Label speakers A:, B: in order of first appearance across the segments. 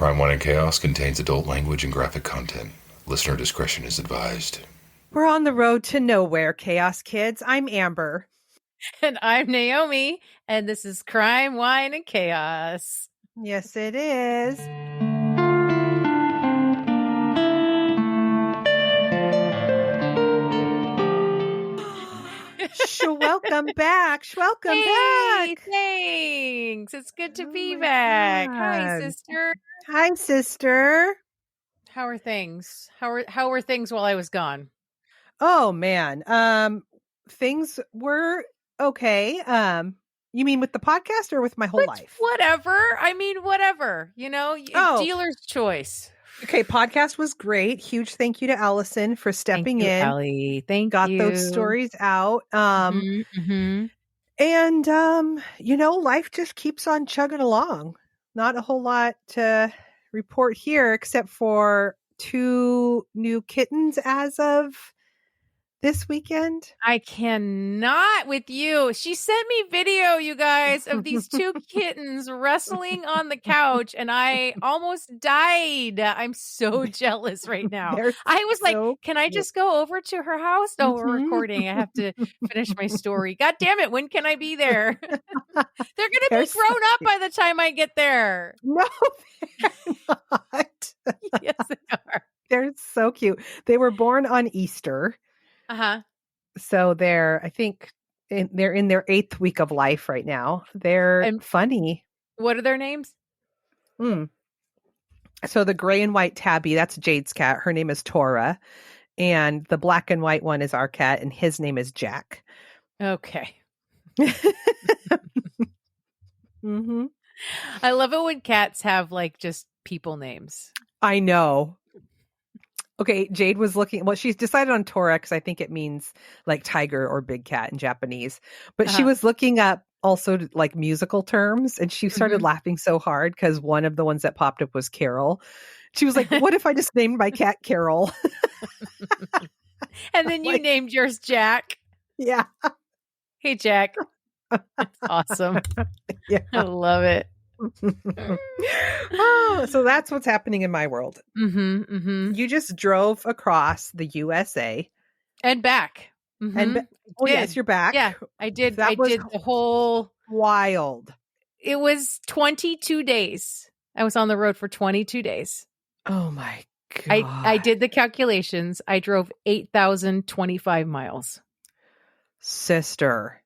A: Crime, Wine, and Chaos contains adult language and graphic content. Listener discretion is advised.
B: We're on the road to nowhere, Chaos Kids. I'm Amber.
C: And I'm Naomi, and this is Crime, Wine, and Chaos.
B: Yes, it is. Welcome back. Welcome back.
C: Thanks. It's good to be back.
B: God.
C: Hi, sister.
B: Hi, sister.
C: How are things? How were things while I was gone?
B: Oh man. Things were okay. You mean with the podcast or with my whole life?
C: Whatever. I mean, whatever. You know, dealer's choice.
B: Okay, podcast was great. Huge thank you to Allison for stepping in.
C: Allie. Thank
B: you. Got those stories out. And life just keeps on chugging along. Not a whole lot to report here except for 2 new kittens as of this weekend.
C: I cannot with you. She sent me video, you guys, of these 2 kittens wrestling on the couch, and I almost died. I'm so jealous right now. I was like, can I just go over to her house? No, we're recording. I have to finish my story. God damn it. When can I be there? They're going to be grown up by the time I get there.
B: No, they're not.
C: Yes, they are.
B: They're so cute. They were born on Easter. So they're in their 8th week of life right now. They're funny.
C: What are their names?
B: So the gray and white tabby, that's Jade's cat. Her name is Tora. And the black and white one is our cat, and his name is Jack.
C: Okay.
B: Mm-hmm.
C: I love it when cats have like just people names.
B: I know. Okay, Jade was looking. Well, she's decided on Tora because I think it means like tiger or big cat in Japanese. But she was looking up also like musical terms, and she started laughing so hard because one of the ones that popped up was Carol. She was like, "What if I just named my cat Carol?"
C: And then you named yours Jack.
B: Yeah.
C: Hey, Jack. That's awesome.
B: Yeah,
C: I love it.
B: So that's what's happening in my world. You just drove across the USA
C: and back.
B: Yes, you're back.
C: Yeah, I did. I did the whole
B: wild.
C: It was 22 days. I was on the road for 22 days.
B: Oh my God.
C: I did the calculations. I drove 8,025 miles.
B: Sister,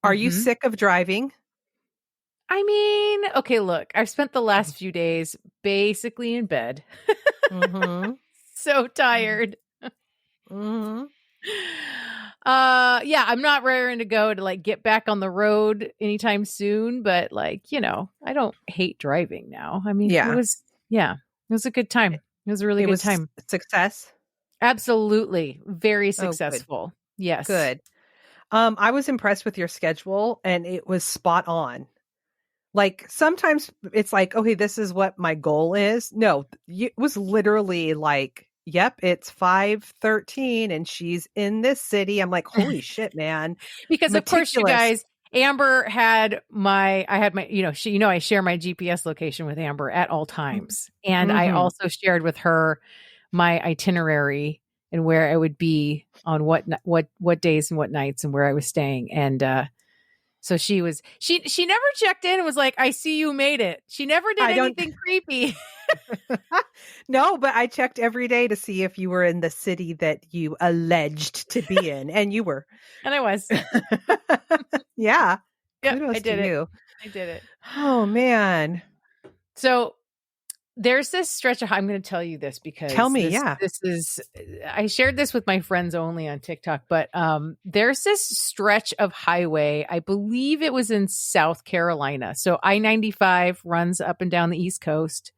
B: are you sick of driving?
C: I mean, okay, look, I've spent the last few days basically in bed. So tired.
B: Yeah,
C: I'm not raring to go to like get back on the road anytime soon, but like, I don't hate driving now. I mean, it was a good time. It was a really good time.
B: Success?
C: Absolutely. Very successful. Yes.
B: Good. I was impressed with your schedule, and it was spot on. Like sometimes it's like, okay, this is what my goal is. No, it was literally like, yep, it's 5:13 and she's in this city. I'm like, holy shit, man.
C: Because of course, you guys, Amber had I share my GPS location with Amber at all times. And I also shared with her my itinerary and where I would be on what days and what nights and where I was staying. And, so she never checked in and was like, I see you made it. She never did anything creepy.
B: No, but I checked every day to see if you were in the city that you alleged to be in. And you were.
C: And I was.
B: Yeah.
C: I did it. I did it.
B: Oh, man.
C: So there's this stretch of, I'm going to tell you this because
B: tell me,
C: this is, I shared this with my friends only on TikTok, but there's this stretch of highway. I believe it was in South Carolina. So I-95 runs up and down the East Coast.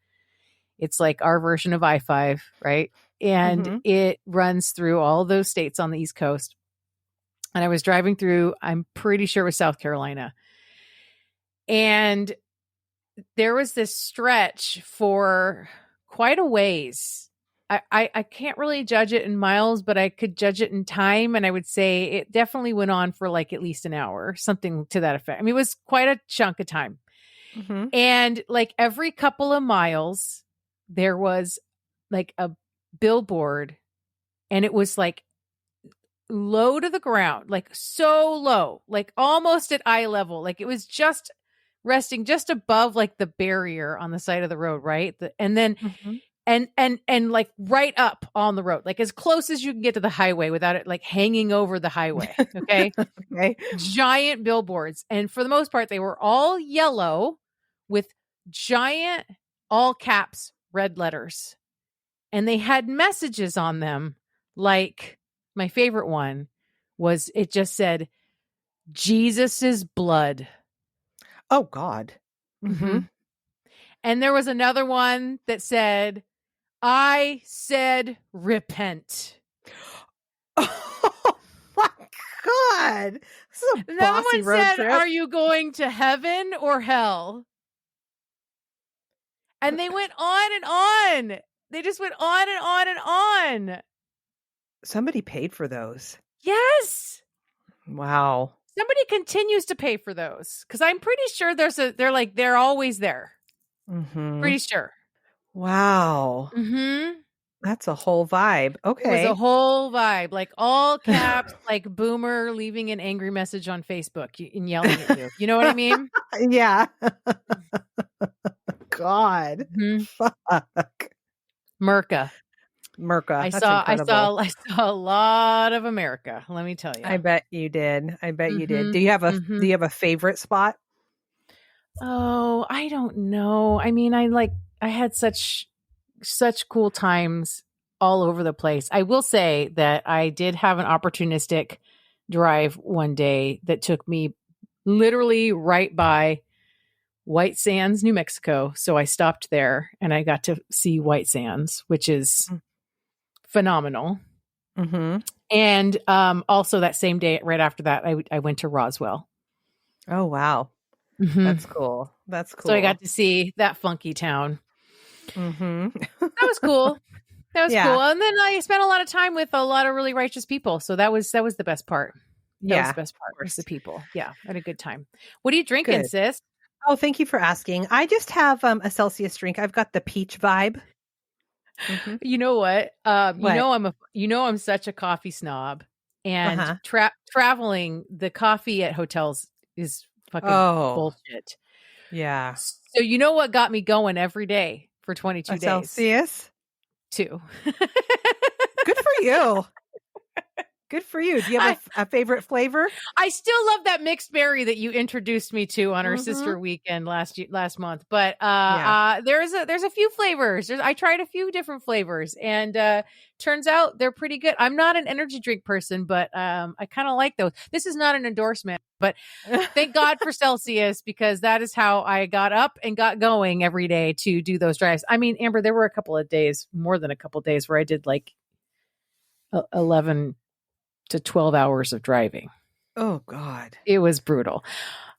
C: It's like our version of I-5, right? And it runs through all those states on the East Coast. And I was driving through, I'm pretty sure it was South Carolina. And there was this stretch for quite a ways. I can't really judge it in miles, but I could judge it in time. And I would say it definitely went on for like at least an hour, something to that effect. I mean, it was quite a chunk of time.
B: Mhm.
C: And like every couple of miles, there was like a billboard, and it was like low to the ground, like so low, like almost at eye level. Like it was just resting just above like the barrier on the side of the road, right? And then
B: Mhm.
C: and like right up on the road, like as close as you can get to the highway without it like hanging over the highway. Okay.
B: Okay.
C: Giant billboards. And for the most part, they were all yellow with giant, all caps, red letters. And they had messages on them. Like my favorite one was, it just said, Jesus's blood.
B: Oh God. Mhm.
C: And there was another one that said, I said repent.
B: Oh my God. This is a
C: Another
B: bossy
C: one
B: road
C: said,
B: trip.
C: are you going to heaven or hell? And they went on and on. They just went on and on and on.
B: Somebody paid for those.
C: Yes.
B: Wow.
C: Somebody continues to pay for those, because I'm pretty sure they're always there.
B: Mhm.
C: Pretty sure.
B: Wow.
C: Mm-hmm.
B: That's a whole vibe. Okay.
C: It was a whole vibe, like all caps, like boomer leaving an angry message on Facebook and yelling at you. You know what I mean?
B: Yeah. God.
C: Mm-hmm.
B: Fuck.
C: Merca.
B: Merca. That's
C: I
B: incredible.
C: saw a lot of America. Let me tell you.
B: I bet you did. I bet you did.
C: Mhm.
B: Do you have a
C: Mhm.
B: Do you have a favorite spot?
C: Oh, I don't know. I mean, I had such cool times all over the place. I will say that I did have an opportunistic drive one day that took me literally right by White Sands, New Mexico. So I stopped there and I got to see White Sands, which is phenomenal.
B: Mm-hmm.
C: And also that same day, right after that, I went to Roswell.
B: Oh, wow.
C: Mhm.
B: That's cool. That's cool.
C: So I got to see that funky town.
B: Mm-hmm.
C: That was cool. That was
B: Yeah.
C: cool. And then I spent a lot of time with a lot of really righteous people. So that was the best part. That was the best part, was the people. Yeah. I had a good time. What are you drinking,
B: Good.
C: sis?
B: Oh, thank you for asking. I just have a Celsius drink. I've got the peach vibe. Mm-hmm.
C: You know what?
B: What?
C: I'm such a coffee snob, and
B: Uh-huh.
C: traveling, the coffee at hotels is fucking bullshit.
B: Yeah.
C: So you know what got me going every day for 22
B: A
C: days?
B: Celsius?
C: 2.
B: Good for you. Good for you. Do you have a favorite flavor?
C: I still love that mixed berry that you introduced me to on our
B: Mhm.
C: sister weekend last month. But
B: Yeah.
C: there's a few flavors. I tried a few different flavors, and turns out they're pretty good. I'm not an energy drink person, but I kind of like those. This is not an endorsement, but thank God for Celsius, because that is how I got up and got going every day to do those drives. I mean, Amber, there were a couple of days, more than a couple of days, where I did like 11 to 12 hours of driving.
B: Oh God.
C: It was brutal.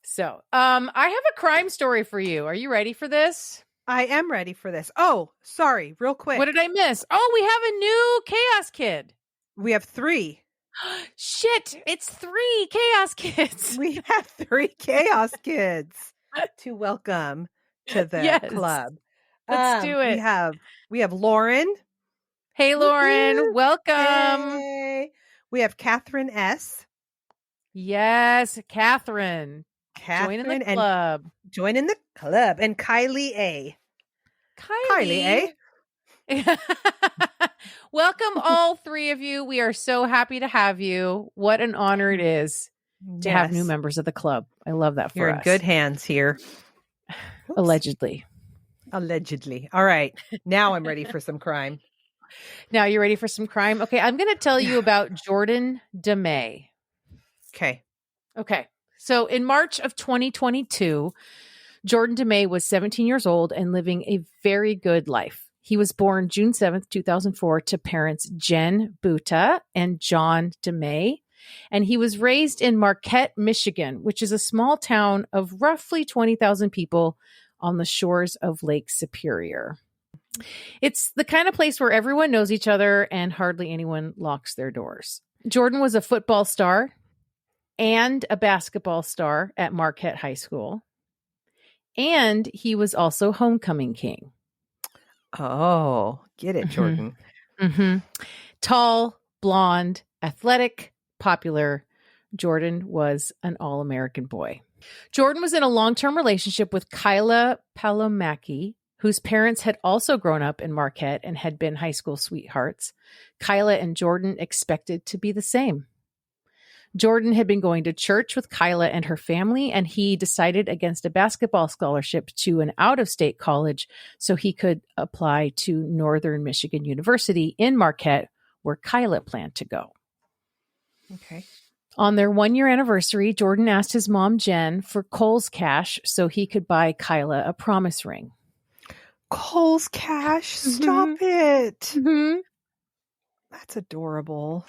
C: So, I have a crime story for you. Are you ready for this?
B: I am ready for this. Oh, sorry, real quick.
C: What did I miss? Oh, we have a new Chaos Kid.
B: We have 3.
C: Shit, it's 3 Chaos Kids.
B: We have 3 Chaos Kids to welcome to the
C: Yes.
B: club.
C: Let's do it.
B: We have Lauren.
C: Hey, Lauren,
B: Woo-hoo.
C: welcome.
B: Hey. We have Catherine S.
C: Yes, Catherine. Join in the club.
B: Join in the club. And Kylie A. Kylie A.
C: Welcome, all 3 of you. We are so happy to have you. What an honor it is to have new members of the club. I love that for
B: You're
C: us.
B: in good hands here.
C: Allegedly.
B: All right. Now I'm ready for some crime.
C: Now you're ready for some crime? Okay, I'm going to tell you about Jordan DeMay. Okay. So in March of 2022, Jordan DeMay was 17 years old and living a very good life. He was born June 7th, 2004 to parents Jen Buta and John DeMay. And he was raised in Marquette, Michigan, which is a small town of roughly 20,000 people on the shores of Lake Superior. It's the kind of place where everyone knows each other and hardly anyone locks their doors. Jordan was a football star and a basketball star at Marquette High School. and he was also homecoming king.
B: Oh, get it, Jordan.
C: Mm-hmm. Tall, blonde, athletic, popular. Jordan was an all-American boy. Jordan was in a long-term relationship with Kyla Palomaki, whose parents had also grown up in Marquette and had been high school sweethearts. Kyla and Jordan expected to be the same. Jordan had been going to church with Kyla and her family, and he decided against a basketball scholarship to an out-of-state college so he could apply to Northern Michigan University in Marquette, where Kyla planned to go.
B: Okay.
C: On their 1-year anniversary, Jordan asked his mom, Jen, for Kohl's cash so he could buy Kyla a promise ring.
B: Kohl's cash? Stop it.
C: Mm-hmm.
B: That's adorable.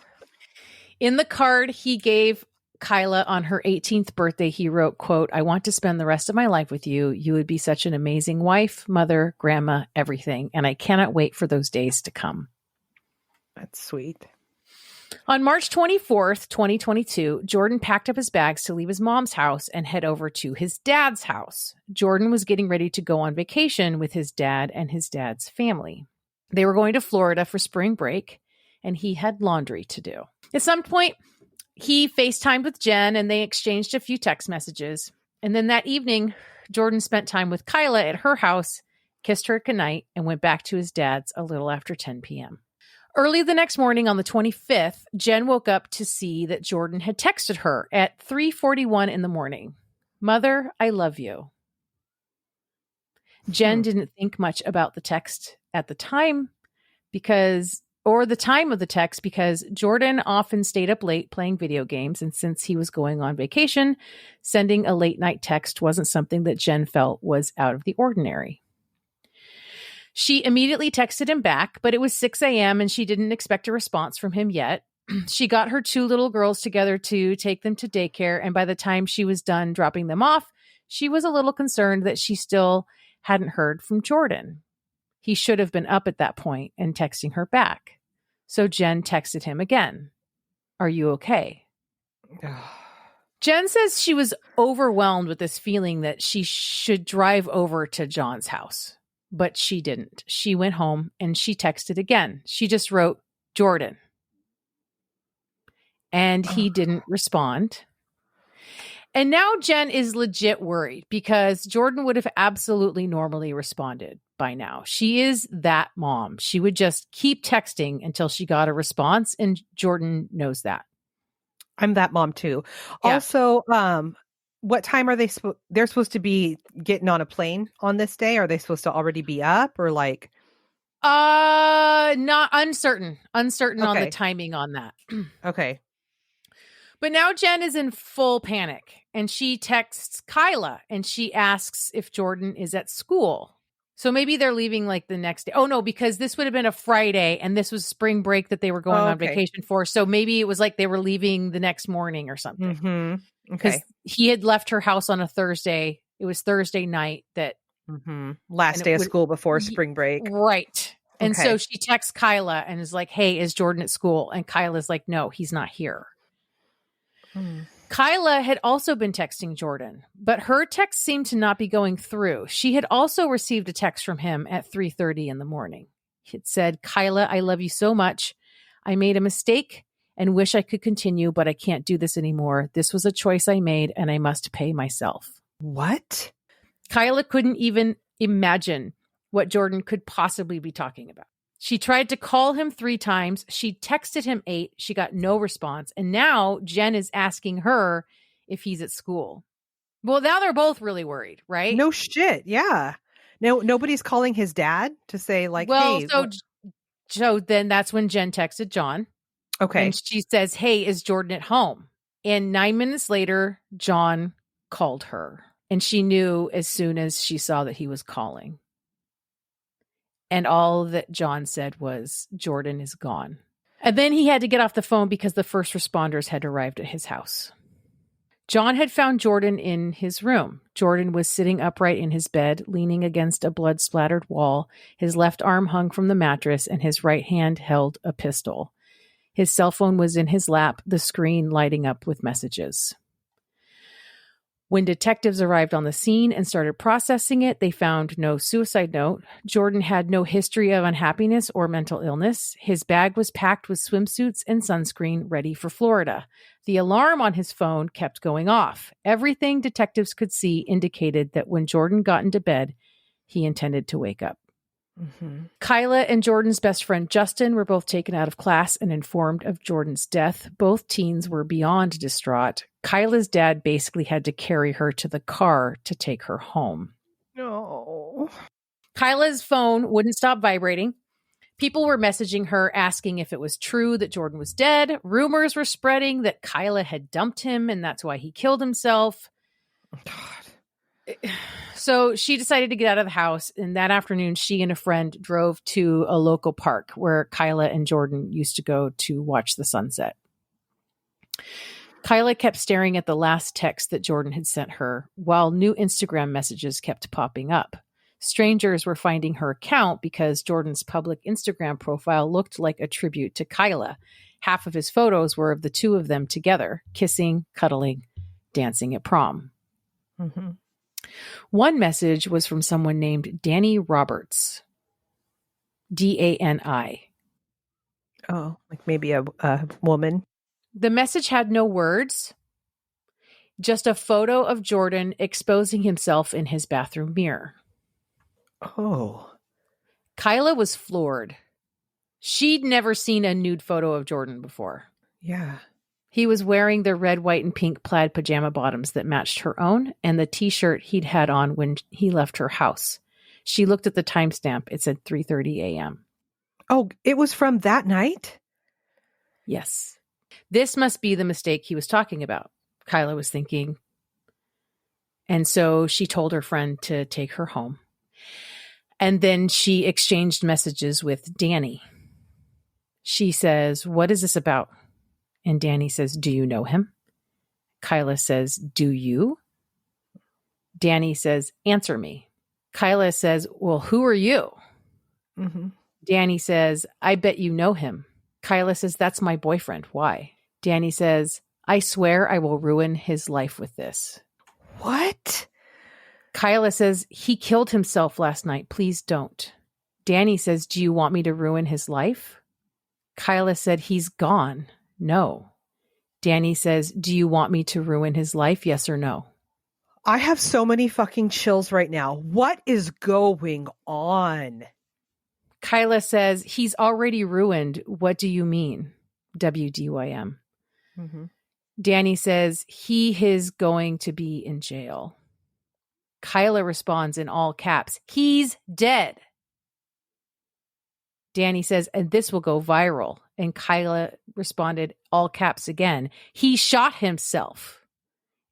C: In the card he gave Kyla on her 18th birthday, he wrote, quote, "I want to spend the rest of my life with you. You would be such an amazing wife, mother, grandma, everything. And I cannot wait for those days to come."
B: That's sweet.
C: On March 24th, 2022, Jordan packed up his bags to leave his mom's house and head over to his dad's house. Jordan was getting ready to go on vacation with his dad and his dad's family. They were going to Florida for spring break, and he had laundry to do. At some point, he FaceTimed with Jen, and they exchanged a few text messages. And then that evening, Jordan spent time with Kyla at her house, kissed her goodnight, and went back to his dad's a little after 10 p.m. Early the next morning on the 25th, Jen woke up to see that Jordan had texted her at 3:41 in the morning. "Mother, I love you." Jen didn't think much about the text at the time the time of the text because Jordan often stayed up late playing video games. And since he was going on vacation, sending a late night text wasn't something that Jen felt was out of the ordinary. She immediately texted him back, but it was 6 a.m. and she didn't expect a response from him yet. She got her 2 little girls together to take them to daycare. And by the time she was done dropping them off, she was a little concerned that she still hadn't heard from Jordan. He should have been up at that point and texting her back. So Jen texted him again. "Are you okay?" Jen says she was overwhelmed with this feeling that she should drive over to John's house, but she didn't. She went home and she texted again. She just wrote, "Jordan." And he didn't respond. And now Jen is legit worried because Jordan would have absolutely normally responded by now. She is that mom. She would just keep texting until she got a response, and Jordan knows that.
B: I'm that mom too.
C: Yeah.
B: Also, what time are they they're supposed to be getting on a plane on this day? Are they supposed to already be up or like?
C: Not uncertain on
B: Okay.
C: the timing on that.
B: Okay.
C: But now Jen is in full panic and she texts Kyla and she asks if Jordan is at school. So maybe they're leaving like the next day. Oh no, because this would have been a Friday and this was spring break that they were going on vacation for. So maybe it was like they were leaving the next morning or something.
B: Mm-hmm.
C: Because
B: Okay.
C: he had left her house on a Thursday. It was Thursday night that.
B: Mm-hmm. Last
C: and
B: day
C: it
B: of
C: would-
B: school before spring break.
C: Right. And
B: Okay.
C: so she texts Kyla and is like, "Hey, is Jordan at school?" And Kyla's like, "No, he's not here." Kyla had also been texting Jordan, but her text seemed to not be going through. She had also received a text from him at 3:30 in the morning. It said, "Kyla, I love you so much. I made a mistake and wish I could continue, but I can't do this anymore. This was a choice I made and I must pay myself."
B: What?
C: Kyla couldn't even imagine what Jordan could possibly be talking about. She tried to call him 3 times. She texted him 8. She got no response. And now Jen is asking her if he's at school. Well, now they're both really worried, right?
B: No shit. Yeah. No, nobody's calling his dad to say like,
C: Well,
B: hey.
C: so then that's when Jen texted John.
B: Okay.
C: And she says, "Hey, is Jordan at home?" And 9 minutes later, John called her. And she knew as soon as she saw that he was calling. And all that John said was, "Jordan is gone." And then he had to get off the phone because the first responders had arrived at his house. John had found Jordan in his room. Jordan was sitting upright in his bed, leaning against a blood-splattered wall. His left arm hung from the mattress, and his right hand held a pistol. His cell phone was in his lap, the screen lighting up with messages. When detectives arrived on the scene and started processing it, they found no suicide note. Jordan had no history of unhappiness or mental illness. His bag was packed with swimsuits and sunscreen ready for Florida. The alarm on his phone kept going off. Everything detectives could see indicated that when Jordan got into bed, he intended to wake up.
B: Mm-hmm.
C: Kyla and Jordan's best friend Justin were both taken out of class and informed of Jordan's death. Both teens were beyond distraught. Kyla's dad basically had to carry her to the car to take her home.
B: No.
C: Kyla's phone wouldn't stop vibrating. People were messaging her asking if it was true that Jordan was dead. Rumors were spreading that Kyla had dumped him and that's why he killed himself.
B: God.
C: So she decided to get out of the house, and that afternoon she and a friend drove to a local park where Kyla and Jordan used to go to watch the sunset. Kyla kept staring at the last text that Jordan had sent her, while new Instagram messages kept popping up. Strangers were finding her account because Jordan's public Instagram profile looked like a tribute to Kyla. Half of his photos were of the two of them together, kissing, cuddling, dancing at prom.
B: Mm-hmm.
C: One message was from someone named Danny Roberts. Dani.
B: Oh, like maybe a woman.
C: The message had no words, just a photo of Jordan exposing himself in his bathroom mirror.
B: Oh.
C: Kyla was floored. She'd never seen a nude photo of Jordan before.
B: Yeah.
C: He was wearing the red, white, and pink plaid pajama bottoms that matched her own and the t-shirt he'd had on when he left her house. She looked at the timestamp. It said 3:30 a.m.
B: Oh, it was from that night?
C: Yes. This must be the mistake he was talking about, Kyla was thinking. And so she told her friend to take her home. And then she exchanged messages with Danny. She says, "What is this about?" And Danny says, "Do you know him?" Kyla says, "Do you?" Danny says, "Answer me." Kyla says, "Well, who are you?"
B: Mm-hmm.
C: Danny says, "I bet you know him." Kyla says, "That's my boyfriend. Why?" Danny says, "I swear I will ruin his life with this."
B: What?
C: Kyla says, "He killed himself last night. Please don't." Danny says, "Do you want me to ruin his life?" Kyla said, "He's gone. No." Danny says, "Do you want me to ruin his life? Yes or no?"
B: I have so many fucking chills right now. What is going on?
C: Kyla says, "He's already ruined. What do you mean?" WDYM.
B: Mm-hmm.
C: Danny says, "He is going to be in jail." Kyla responds in all caps, "He's dead." Danny says, "And this will go viral." And Kyla responded, all caps again, "He shot himself."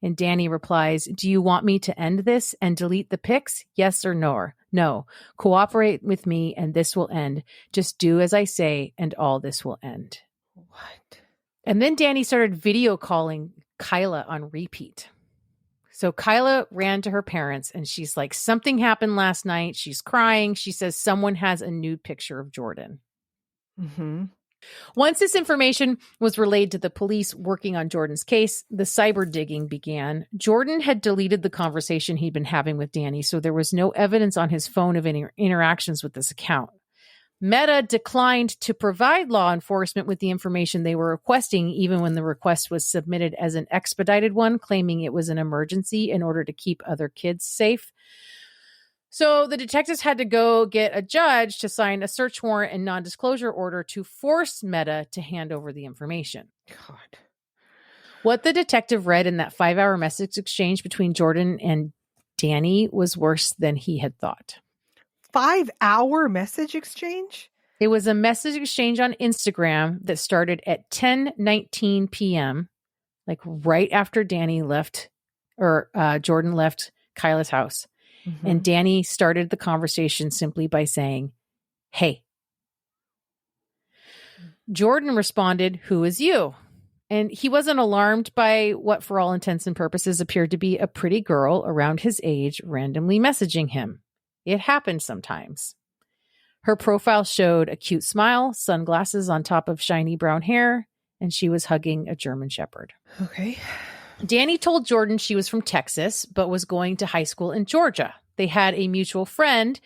C: And Danny replies, "Do you want me to end this and delete the pics? Yes or no? No. Cooperate with me and this will end. Just do as I say and all this will end."
B: What?
C: And then Danny started video calling Kyla on repeat. So Kyla ran to her parents and she's like, "Something happened last night." She's crying. She says someone has a nude picture of Jordan.
B: Mm-hmm.
C: Once this information was relayed to the police working on Jordan's case, the cyber digging began. Jordan had deleted the conversation he'd been having with Danny, so there was no evidence on his phone of any interactions with this account. Meta declined to provide law enforcement with the information they were requesting, even when the request was submitted as an expedited one, claiming it was an emergency in order to keep other kids safe. So the detectives had to go get a judge to sign a search warrant and non-disclosure order to force Meta to hand over the information.
B: God.
C: What the detective read in that 5-hour message exchange between Jordan and Danny was worse than he had thought.
B: 5-hour message exchange?
C: It was a message exchange on Instagram that started at 10:19 p.m., like right after Danny left, or Jordan left Kyla's house.
B: Mm-hmm.
C: And Danny started the conversation simply by saying, "Hey." Jordan responded, "Who is you?" And he wasn't alarmed by what, for all intents and purposes, appeared to be a pretty girl around his age randomly messaging him. It happened sometimes. Her profile showed a cute smile, sunglasses on top of shiny brown hair, and she was hugging a German Shepherd.
B: Okay.
C: Danny told Jordan she was from Texas, but was going to high school in Georgia. They had a mutual friend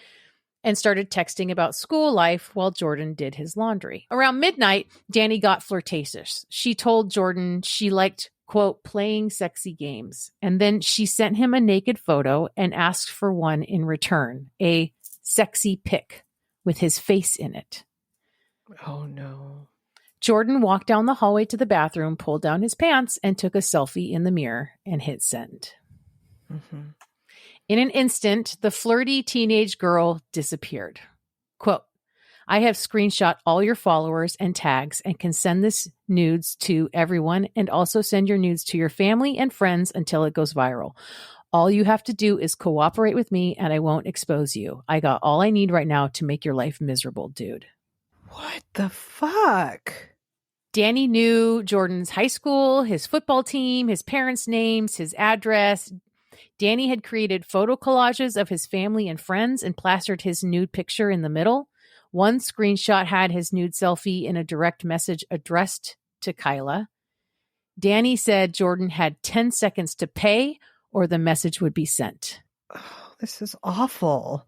C: and started texting about school life while Jordan did his laundry. Around midnight, Danny got flirtatious. She told Jordan she liked, quote, playing sexy games. And then she sent him a naked photo and asked for one in return, a sexy pic with his face in it.
B: Oh, no.
C: Jordan walked down the hallway to the bathroom, pulled down his pants, and took a selfie in the mirror and hit send.
B: Mm-hmm.
C: In an instant, the flirty teenage girl disappeared. Quote, I have screenshot all your followers and tags and can send this nudes to everyone and also send your nudes to your family and friends until it goes viral. All you have to do is cooperate with me and I won't expose you. I got all I need right now to make your life miserable, dude.
B: What the fuck?
C: Danny knew Jordan's high school, his football team, his parents' names, his address. Danny had created photo collages of his family and friends and plastered his nude picture in the middle. One screenshot had his nude selfie in a direct message addressed to Kyla. Danny said Jordan had 10 seconds to pay or the message would be sent.
B: Oh, this is awful.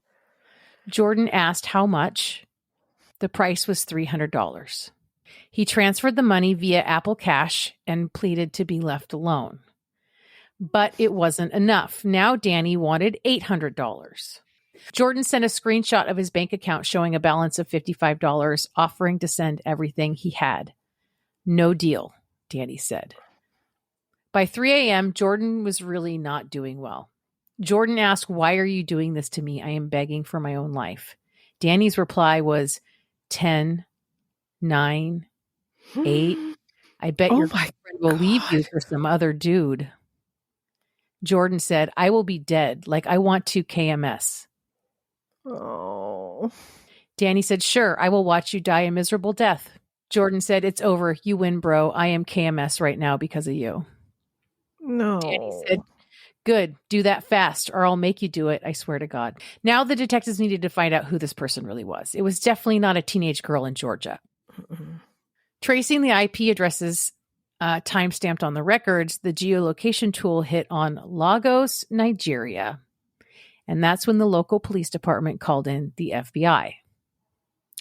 C: Jordan asked how much. The price was $300. He transferred the money via Apple Cash and pleaded to be left alone. But it wasn't enough. Now Danny wanted $800. Jordan sent a screenshot of his bank account showing a balance of $55, offering to send everything he had. No deal, Danny said. By 3 a.m., Jordan was really not doing well. Jordan asked, why are you doing this to me? I am begging for my own life. Danny's reply was 10, 9, 8. I bet your friend will leave you for some other dude. Jordan said, I will be dead. Like I want to KMS.
B: Oh.
C: Danny said, sure, I will watch you die a miserable death. Jordan said, it's over. You win, bro. I am KMS right now because of you.
B: No.
C: Danny said, good. Do that fast or I'll make you do it. I swear to God. Now the detectives needed to find out who this person really was. It was definitely not a teenage girl in Georgia.
B: Mm-mm.
C: Tracing the IP addresses time-stamped on the records, the geolocation tool hit on Lagos, Nigeria. And that's when the local police department called in the FBI.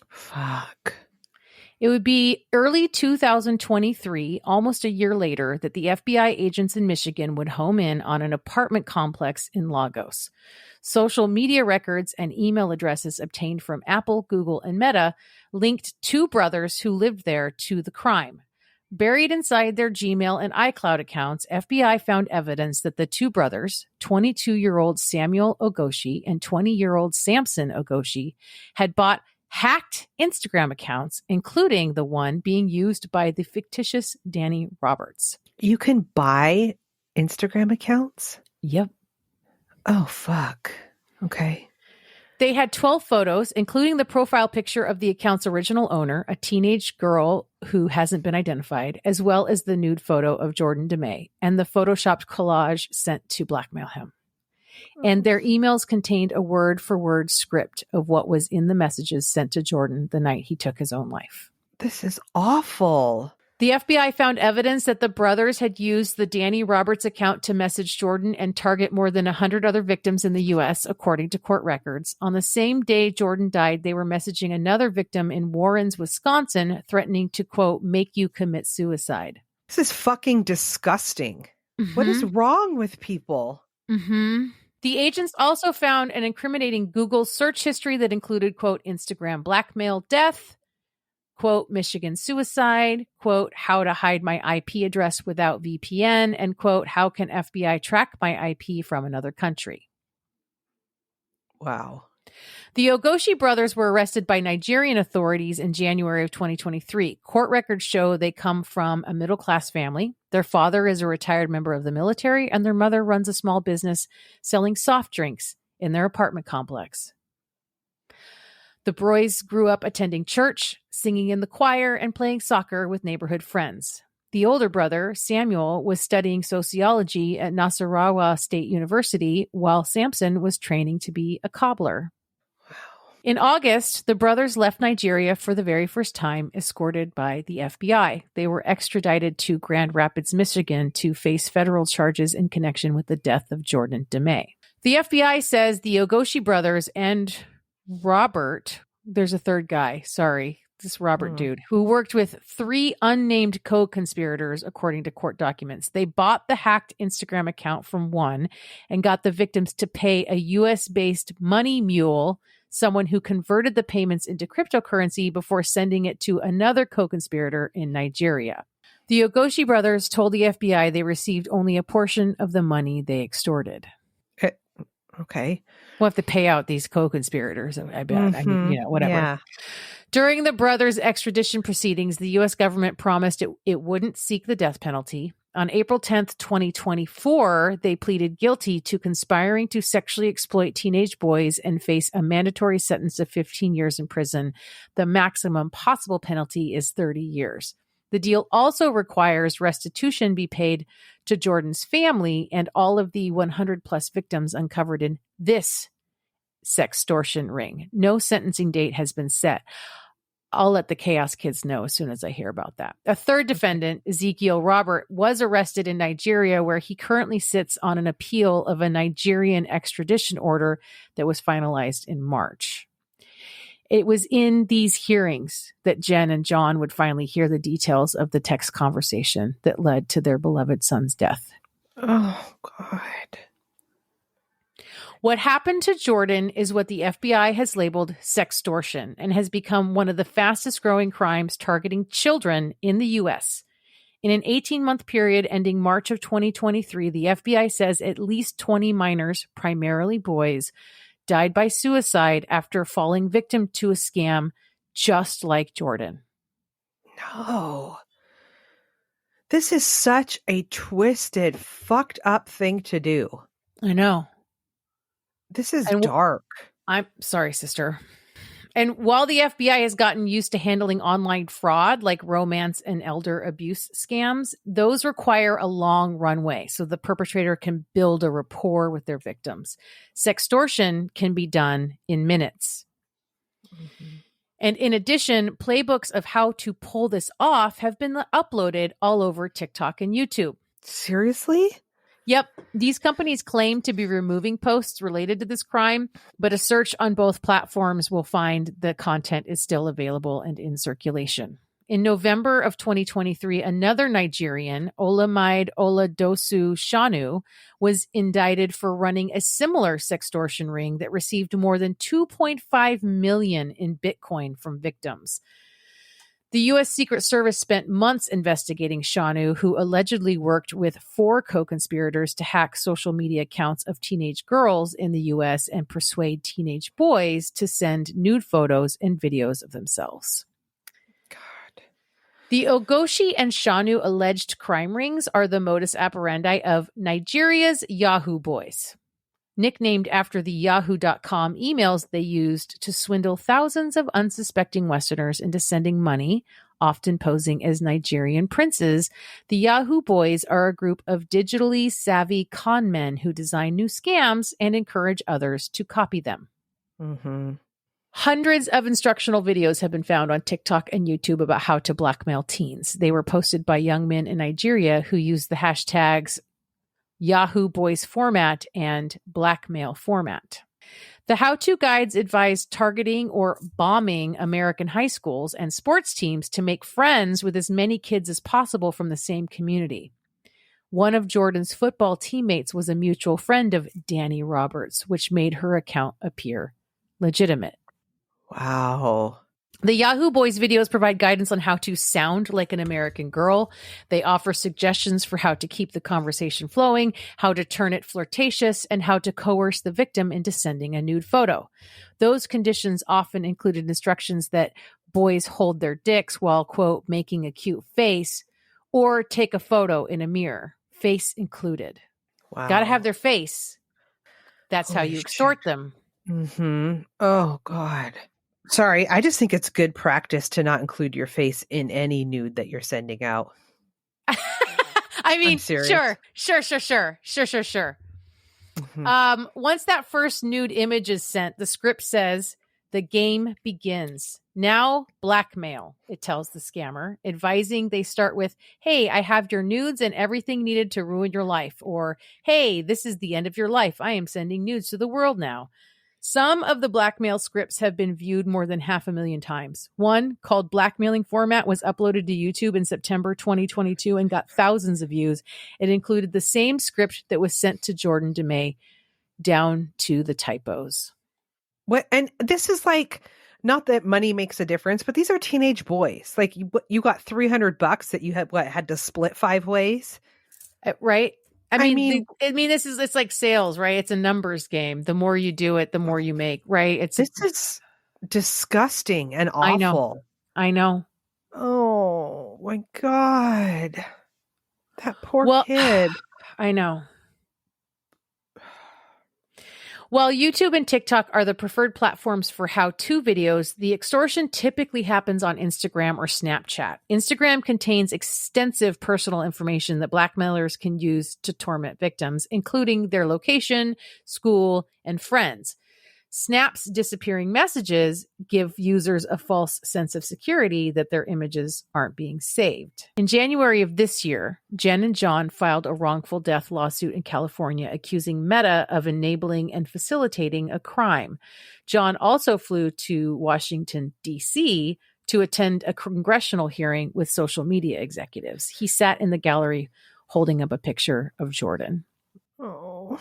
B: Fuck.
C: It would be early 2023, almost a year later, that the FBI agents in Michigan would home in on an apartment complex in Lagos. Social media records and email addresses obtained from Apple, Google, and Meta linked two brothers who lived there to the crime. Buried inside their Gmail and iCloud accounts, FBI found evidence that the two brothers, 22-year-old Samuel Ogoshi and 20-year-old Samson Ogoshi, had bought hacked Instagram accounts, including the one being used by the fictitious Danny Roberts.
B: You can buy Instagram accounts?
C: Yep.
B: Oh, fuck. Okay.
C: They had 12 photos, including the profile picture of the account's original owner, a teenage girl who hasn't been identified, as well as the nude photo of Jordan DeMay and the photoshopped collage sent to blackmail him. And their emails contained a word-for-word script of what was in the messages sent to Jordan the night he took his own life.
B: This is awful.
C: The FBI found evidence that the brothers had used the Danny Roberts account to message Jordan and target more than 100 other victims in the U.S., according to court records. On the same day Jordan died, they were messaging another victim in Warrens, Wisconsin, threatening to, quote, make you commit suicide.
B: This is fucking disgusting.
C: Mm-hmm.
B: What is wrong with people?
C: Mm-hmm. The agents also found an incriminating Google search history that included, quote, Instagram blackmail death, quote, Michigan suicide, quote, how to hide my IP address without VPN, and, quote, how can FBI track my IP from another country?
B: Wow.
C: The Ogoshi brothers were arrested by Nigerian authorities in January of 2023. Court records show they come from a middle-class family. Their father is a retired member of the military, and their mother runs a small business selling soft drinks in their apartment complex. The boys grew up attending church, singing in the choir, and playing soccer with neighborhood friends. The older brother, Samuel, was studying sociology at Nasarawa State University, while Samson was training to be a cobbler. In August, the brothers left Nigeria for the very first time, escorted by the FBI. They were extradited to Grand Rapids, Michigan, to face federal charges in connection with the death of Jordan DeMay. The FBI says the Ogoshi brothers and Robert, there's a third guy, sorry, this Robert dude, who worked with 3 unnamed co-conspirators, according to court documents. They bought the hacked Instagram account from one and got the victims to pay a U.S.-based money mule, someone who converted the payments into cryptocurrency before sending it to another co-conspirator in Nigeria. The Ogoshi brothers told the FBI they received only a portion of the money they extorted.
B: Okay.
C: We'll have to pay out these co-conspirators, I bet. I mean, whatever.
B: Yeah.
C: During the brothers' extradition proceedings, the U.S. government promised it wouldn't seek the death penalty. On April 10th, 2024, they pleaded guilty to conspiring to sexually exploit teenage boys and face a mandatory sentence of 15 years in prison. The maximum possible penalty is 30 years. The deal also requires restitution be paid to Jordan's family and all of the 100 plus victims uncovered in this sextortion ring. No sentencing date has been set. I'll let the Chaos Kids know as soon as I hear about that. A third defendant, Ezekiel Robert, was arrested in Nigeria, where he currently sits on an appeal of a Nigerian extradition order that was finalized in March. It was in these hearings that Jen and John would finally hear the details of the text conversation that led to their beloved son's death.
B: Oh, God.
C: What happened to Jordan is what the FBI has labeled sextortion and has become one of the fastest growing crimes targeting children in the U.S. In an 18-month period ending March of 2023, the FBI says at least 20 minors, primarily boys, died by suicide after falling victim to a scam just like Jordan.
B: No. This is such a twisted, fucked up thing to do.
C: I know.
B: This is dark.
C: I'm sorry, sister. And while the FBI has gotten used to handling online fraud like romance and elder abuse scams, those require a long runway so the perpetrator can build a rapport with their victims. Sextortion can be done in minutes. Mm-hmm. And in addition, playbooks of how to pull this off have been uploaded all over TikTok and YouTube.
B: Seriously?
C: Yep. These companies claim to be removing posts related to this crime, but a search on both platforms will find the content is still available and in circulation. In November of 2023, another Nigerian, Olamide Oladosu Shanu, was indicted for running a similar sextortion ring that received more than $2.5 million in Bitcoin from victims. The U.S. Secret Service spent months investigating Shanu, who allegedly worked with 4 co-conspirators to hack social media accounts of teenage girls in the U.S. and persuade teenage boys to send nude photos and videos of themselves.
B: God.
C: The Ogoshi and Shanu alleged crime rings are the modus operandi of Nigeria's Yahoo Boys, nicknamed after the yahoo.com emails they used to swindle thousands of unsuspecting Westerners into sending money, often posing as Nigerian princes. The Yahoo Boys are a group of digitally savvy con men who design new scams and encourage others to copy them.
B: Mm-hmm.
C: Hundreds of instructional videos have been found on TikTok and YouTube about how to blackmail teens. They were posted by young men in Nigeria who used the hashtags Yahoo Boys format and blackmail format. The how-to guides advise targeting or bombing American high schools and sports teams to make friends with as many kids as possible from the same community. One of Jordan's football teammates was a mutual friend of Danny Roberts, which made her account appear legitimate.
B: Wow.
C: The Yahoo Boys videos provide guidance on how to sound like an American girl. They offer suggestions for how to keep the conversation flowing, how to turn it flirtatious, and how to coerce the victim into sending a nude photo. Those conditions often included instructions that boys hold their dicks while, quote, making a cute face, or take a photo in a mirror, face included.
B: Wow.
C: Got to have their face. That's how you extort them.
B: Mm-hmm. Oh, God. Sorry, I just think it's good practice to not include your face in any nude that you're sending out.
C: I mean, sure.
B: Mm-hmm.
C: Once that first nude image is sent, the script says The game begins. Now blackmail, it tells the scammer, advising they start with, hey, I have your nudes and everything needed to ruin your life. Or, hey, this is the end of your life. I am sending nudes to the world now. Some of the blackmail scripts have been viewed more than 500,000 times. One, called Blackmailing Format, was uploaded to YouTube in September 2022 and got thousands of views. It included the same script that was sent to Jordan DeMay, down to the typos.
B: What? And this is like, not that money makes a difference, but these are teenage boys. Like you got $300 that you had to split 5 ways,
C: right? I mean, it's like sales, right? It's a numbers game. The more you do it, the more you make, right?
B: This is disgusting and awful.
C: I know.
B: Oh my God. That poor kid.
C: I know. While YouTube and TikTok are the preferred platforms for how-to videos, the extortion typically happens on Instagram or Snapchat. Instagram contains extensive personal information that blackmailers can use to torment victims, including their location, school, and friends. Snap's disappearing messages give users a false sense of security that their images aren't being saved. In January of this year, Jen and John filed a wrongful death lawsuit in California accusing Meta of enabling and facilitating a crime. John also flew to Washington, D.C. to attend a congressional hearing with social media executives. He sat in the gallery holding up a picture of Jordan.
B: Oh.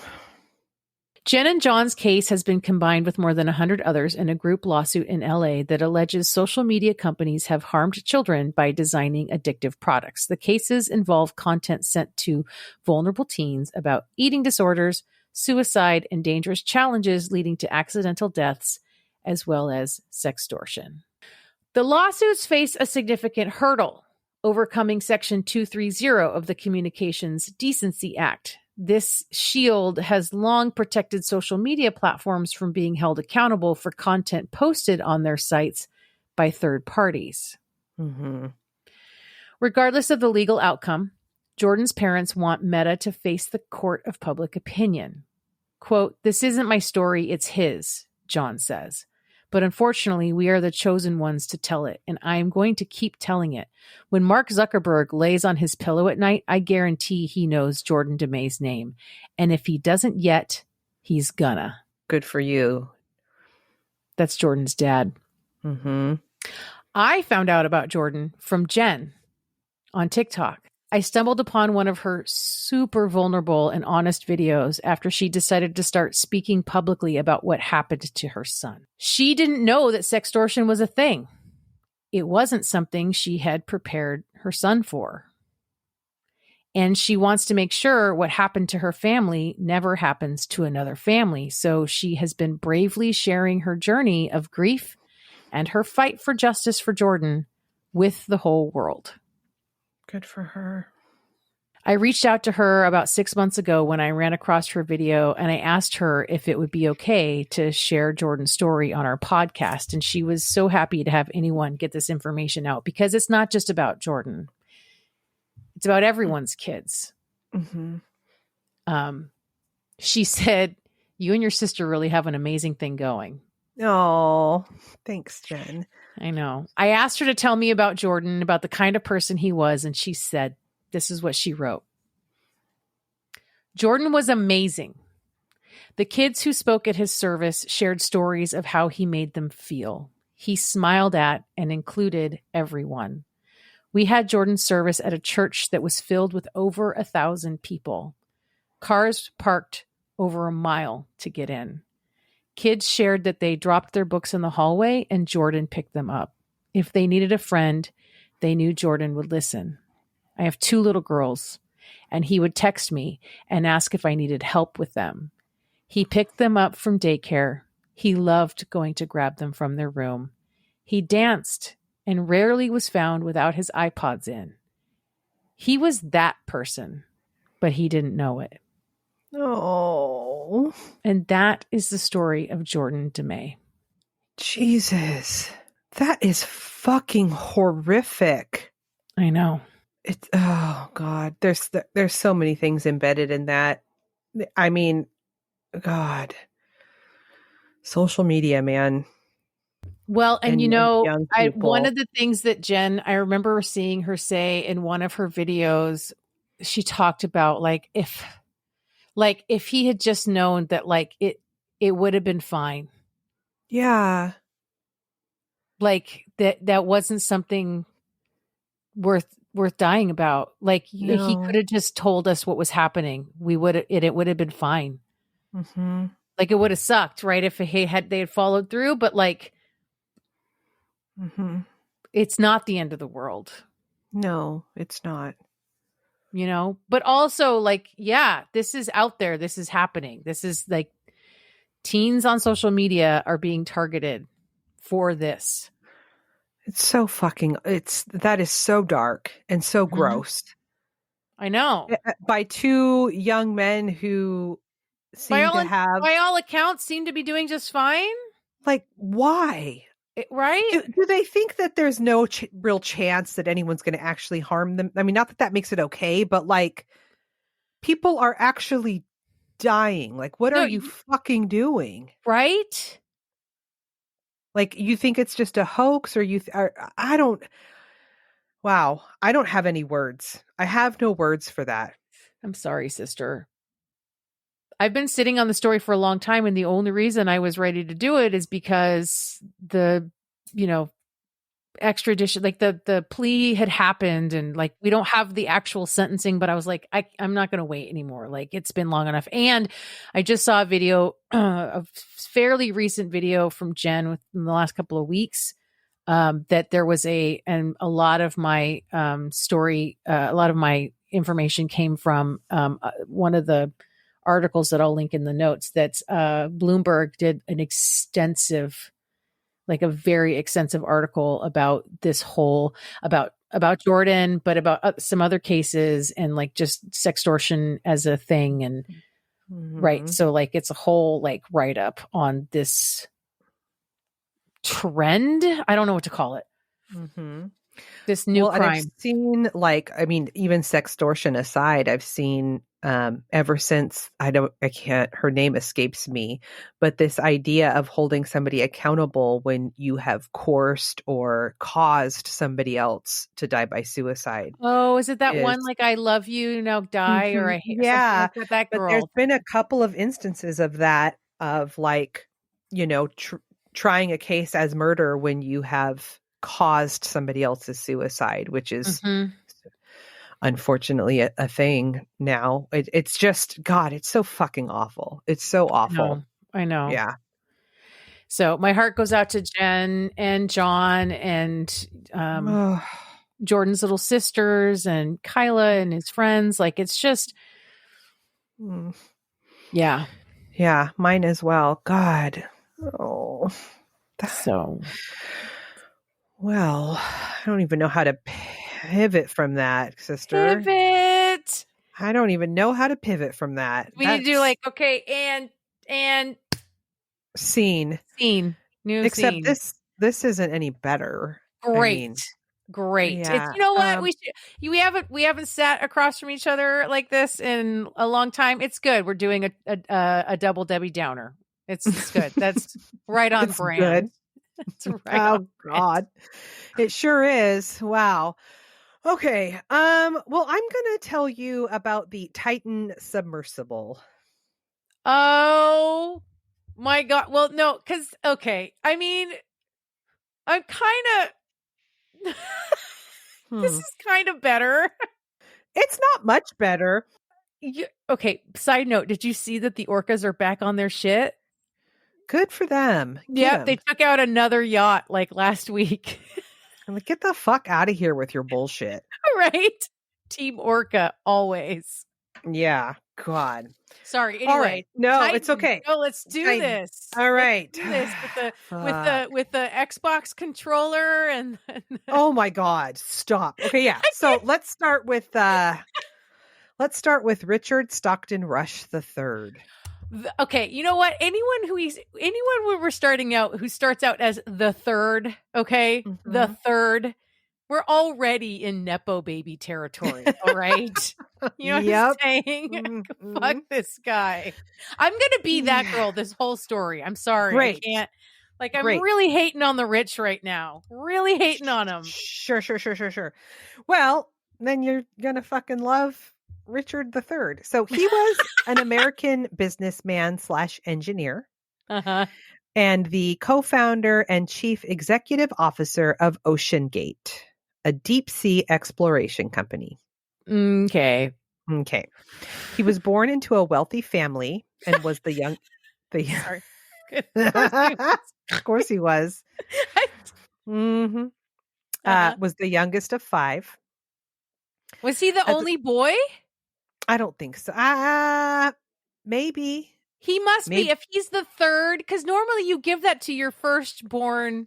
C: Jen and John's case has been combined with more than 100 others in a group lawsuit in LA that alleges social media companies have harmed children by designing addictive products. The cases involve content sent to vulnerable teens about eating disorders, suicide, and dangerous challenges leading to accidental deaths, as well as sextortion. The lawsuits face a significant hurdle, overcoming Section 230 of the Communications Decency Act. This shield has long protected social media platforms from being held accountable for content posted on their sites by third parties.
B: Mm-hmm.
C: Regardless of the legal outcome, Jordan's parents want Meta to face the court of public opinion. Quote, "This isn't my story, it's his," John says. But unfortunately, we are the chosen ones to tell it, and I am going to keep telling it. When Mark Zuckerberg lays on his pillow at night, I guarantee he knows Jordan DeMay's name. And if he doesn't yet, he's gonna.
B: Good for you.
C: That's Jordan's dad.
B: Mm-hmm.
C: I found out about Jordan from Jen on TikTok. I stumbled upon one of her super vulnerable and honest videos after she decided to start speaking publicly about what happened to her son. She didn't know that sextortion was a thing. It wasn't something she had prepared her son for. And she wants to make sure what happened to her family never happens to another family. So she has been bravely sharing her journey of grief and her fight for justice for Jordan with the whole world.
B: Good for her.
C: I reached out to her about 6 months ago when I ran across her video, and I asked her if it would be okay to share Jordan's story on our podcast. And she was so happy to have anyone get this information out, because it's not just about Jordan. It's about everyone's kids.
B: Mm-hmm.
C: She said, "You and your sister really have an amazing thing going."
B: Oh, thanks, Jen.
C: I know. I asked her to tell me about Jordan, about the kind of person he was, and she said, this is what she wrote. "Jordan was amazing. The kids who spoke at his service shared stories of how he made them feel. He smiled at and included everyone. We had Jordan's service at a church that was filled with over 1,000 people. Cars parked over a mile to get in. Kids shared that they dropped their books in the hallway and Jordan picked them up. If they needed a friend, they knew Jordan would listen. I have 2 little girls, and he would text me and ask if I needed help with them. He picked them up from daycare. He loved going to grab them from their room. He danced and rarely was found without his iPods in. He was that person, but he didn't know it."
B: Oh.
C: And that is the story of Jordan DeMay.
B: Jesus. That is fucking horrific.
C: I know.
B: It's, oh God. There's so many things embedded in that. I mean, God. Social media, man.
C: Well, and
B: young
C: one
B: people.
C: of the things that Jen, I remember seeing her say in one of her videos, she talked about if he had just known that it would have been fine.
B: Yeah.
C: Like that wasn't something worth dying about. Like
B: No.
C: he could have just told us what was happening. It would have been fine.
B: Mm-hmm.
C: Like it would have sucked, right? If they had followed through, but
B: Mm-hmm.
C: it's not the end of the world.
B: No, it's not.
C: But also this is out there. This is happening. This is teens on social media are being targeted for this.
B: It's so that is so dark and so gross.
C: I know.
B: By two young men who by
C: all accounts seem to be doing just fine.
B: Like, why?
C: Right?
B: Do they think that there's no real chance that anyone's going to actually harm them? I mean, not that makes it okay, but people are actually dying. What are you fucking doing?
C: Right?
B: You think it's just a hoax, or I don't. Wow, I don't have any words. I have no words for that.
C: I'm sorry, sister. I've been sitting on the story for a long time, and the only reason I was ready to do it is because the, extradition, the plea had happened, and we don't have the actual sentencing, but I was like, I'm not going to wait anymore. It's been long enough. And I just saw a video, a fairly recent video from Jen within the last couple of weeks, that there was a lot of my story, a lot of my information came from one of the articles that I'll link in the notes that Bloomberg did an extensive, a very extensive article about this whole, about Jordan, but about some other cases and just sextortion as a thing. And right. So it's a whole write up on this trend. I don't know what to call it.
B: Mm-hmm.
C: This new crime.
B: And I've seen even sextortion aside, I've seen ever since her name escapes me, but this idea of holding somebody accountable when you have coerced or caused somebody else to die by suicide.
C: Oh, is it that one I love you, now die, or I hate?
B: Yeah,
C: that girl.
B: But there's been a couple of instances of that, of trying a case as murder when you have caused somebody else's suicide, which is unfortunately a thing now. It's just, God, it's so fucking awful. It's so awful.
C: I know.
B: Yeah.
C: So my heart goes out to Jen and John and Jordan's little sisters and Kyla and his friends. It's just, yeah.
B: Yeah, mine as well. God. Oh.
C: So,
B: well, I don't even know how to pivot from that, sister.
C: Pivot.
B: I don't even know how to pivot from that.
C: We need to do okay, and
B: scene.
C: New
B: Except
C: scene.
B: this isn't any better.
C: Great. Great.
B: Yeah.
C: It's, you know what? We haven't sat across from each other like this in a long time. It's good. We're doing a double Debbie Downer. It's good. That's right on brand.
B: Good.
C: It's right on
B: God. It sure is. Wow. Okay. Well, I'm gonna tell you about the Titan Submersible.
C: Oh my God. Well, no, because I mean, I'm kind of this is kind of better.
B: It's not much better.
C: Okay. Side note, did you see that the orcas are back on their shit?
B: Good for them.
C: Yeah, they took out another yacht last week.
B: I'm like, get the fuck out of here with your bullshit.
C: Right? Team Orca, always.
B: Yeah. God.
C: Sorry. Anyway,
B: all right. No, Titan. It's okay.
C: No, let's do this.
B: All right.
C: Let's do this with the Xbox controller and
B: oh my God. Stop. Okay, yeah. So let's start with Richard Stockton Rush III.
C: Okay, you know what? Anyone when we're starting out who starts out as the third, okay? Mm-hmm. The third, we're already in Nepo baby territory, all right? You know what I'm saying? Mm-hmm. Fuck this guy. I'm going to be that girl this whole story. I'm sorry.
B: Great.
C: I can't. Like, I'm
B: Great.
C: really hating on the rich right now. Really hating on them.
B: Sure. Well, then you're gonna fucking love Richard III. So he was an American businessman / engineer
C: Uh-huh.
B: and the co-founder and chief executive officer of OceanGate, a deep sea exploration company.
C: Okay.
B: He was born into a wealthy family and was the young.
C: Sorry.
B: Of course he was. Mm-hmm. Was the youngest of 5.
C: Was he the only boy?
B: I don't think so. Maybe.
C: He must be if he's the third, because normally you give that to your firstborn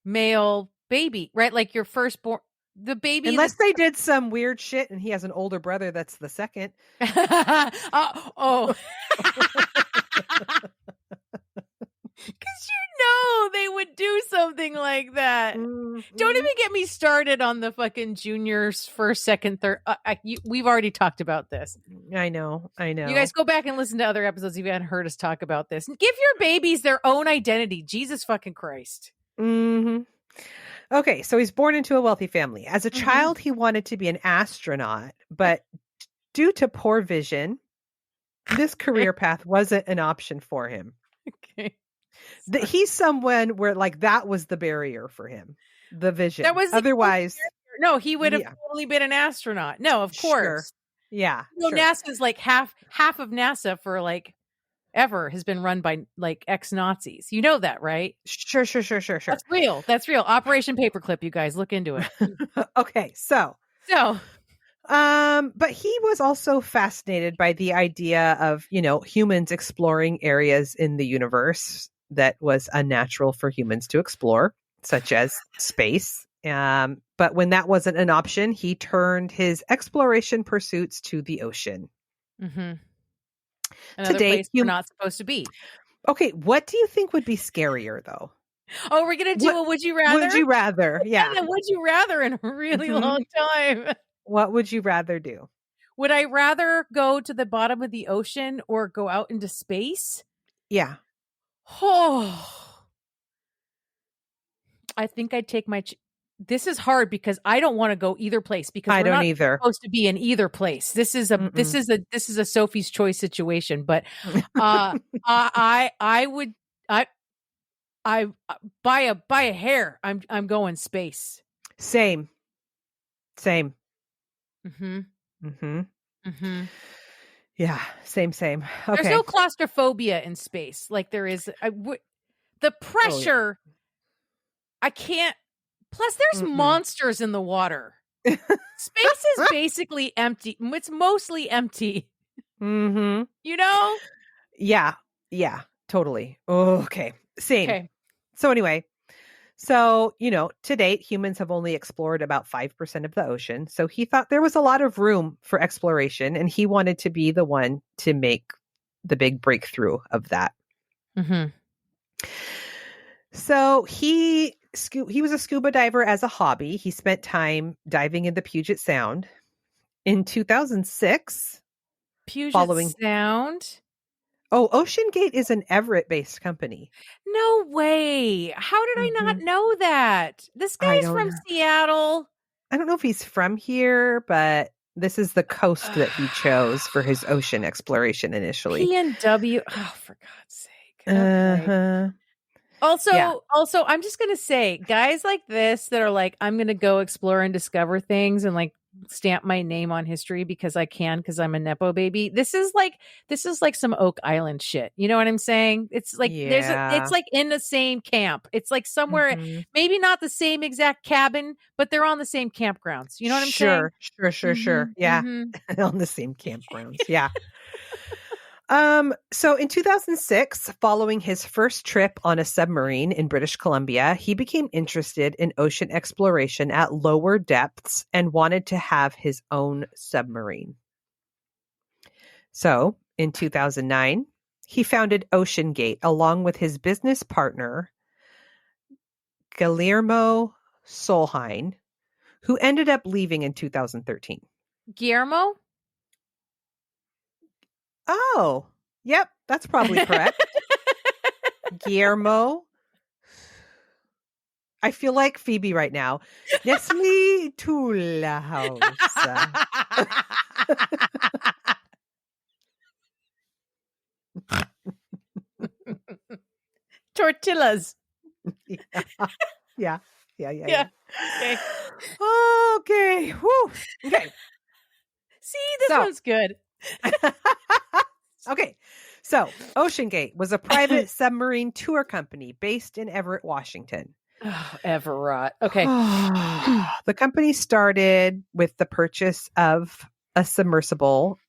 C: male baby, right? Like your firstborn, the baby.
B: Unless they did some weird shit and he has an older brother that's the second.
C: Oh. Because they would do something like that.
B: Mm-hmm.
C: Don't even get me started on the fucking juniors, first, second, third. We've already talked about this.
B: I know. You
C: guys go back and listen to other episodes if you hadn't heard us talk about this. Give your babies their own identity. Jesus fucking Christ.
B: Mm-hmm. Okay, so he's born into a wealthy family. As a child, he wanted to be an astronaut, but due to poor vision, this career path wasn't an option for him.
C: Okay.
B: He's someone where like that was the barrier for him, the vision.
C: That was
B: otherwise.
C: No, he would have totally been an astronaut. No, of course.
B: Sure. Yeah.
C: No, sure. NASA's like half of NASA for like ever has been run by like ex-Nazis. You know that, right?
B: Sure.
C: That's real. Operation Paperclip, you guys look into it.
B: Okay. So, but he was also fascinated by the idea of, humans exploring areas in the universe that was unnatural for humans to explore, such as space. But when that wasn't an option, he turned his exploration pursuits to the ocean.
C: Mm-hmm. Another place we're not supposed to be.
B: Okay, what do you think would be scarier, though?
C: Oh, we're going to do a would you rather?
B: Would you rather? Yeah.
C: Would you rather in a really long time.
B: What would you rather do?
C: Would I rather go to the bottom of the ocean or go out into space?
B: Yeah.
C: Oh, I think I'd take my... This is hard because I don't want to go either place because
B: I
C: we're
B: don't
C: not
B: either.
C: supposed to be in either place. This is a Sophie's choice situation, but I would by a hair. I'm going space.
B: Same. Yeah, same. Okay.
C: There's no claustrophobia in space like there is. The pressure. Oh, yeah. I can't. Plus, there's monsters in the water. Space is basically empty. It's mostly empty.
B: Mm-hmm.
C: Yeah,
B: totally. Okay, same.
C: Okay.
B: So anyway, to date, humans have only explored about 5% of the ocean. So he thought there was a lot of room for exploration, and he wanted to be the one to make the big breakthrough of that.
C: Mm-hmm.
B: So he was a scuba diver as a hobby. He spent time diving in the Puget Sound. In 2006,
C: Sound?
B: Oh, OceanGate is an Everett-based company.
C: No way. How did I not know that? This guy's from Seattle. I
B: don't know if he's from here, but this is the coast that he chose for his ocean exploration initially.
C: P&W. Oh, for God's sake. Okay. Also, I'm just going to say, guys like this that are like, I'm going to go explore and discover things and like stamp my name on history because I can, because I'm a Nepo baby. This is like some Oak Island shit. You know what I'm saying? It's like, it's like in the same camp. It's like somewhere, maybe not the same exact cabin, but they're on the same campgrounds. You know what I'm saying?
B: Sure. Yeah. On the same campgrounds. Yeah. So in 2006, following his first trip on a submarine in British Columbia, he became interested in ocean exploration at lower depths and wanted to have his own submarine. So in 2009, he founded OceanGate along with his business partner, Guillermo Solheim, who ended up leaving in 2013.
C: Guillermo?
B: Oh, yep, that's probably correct. Guillermo I feel like Phoebe right now. Nestle to la house.
C: Tortillas.
B: Yeah.
C: Okay.
B: Okay. Whew. Okay.
C: See, this one's good.
B: Okay. So, Ocean Gate was a private submarine tour company based in Everett, Washington.
C: Oh, Everett. Okay.
B: The company started with the purchase of a submersible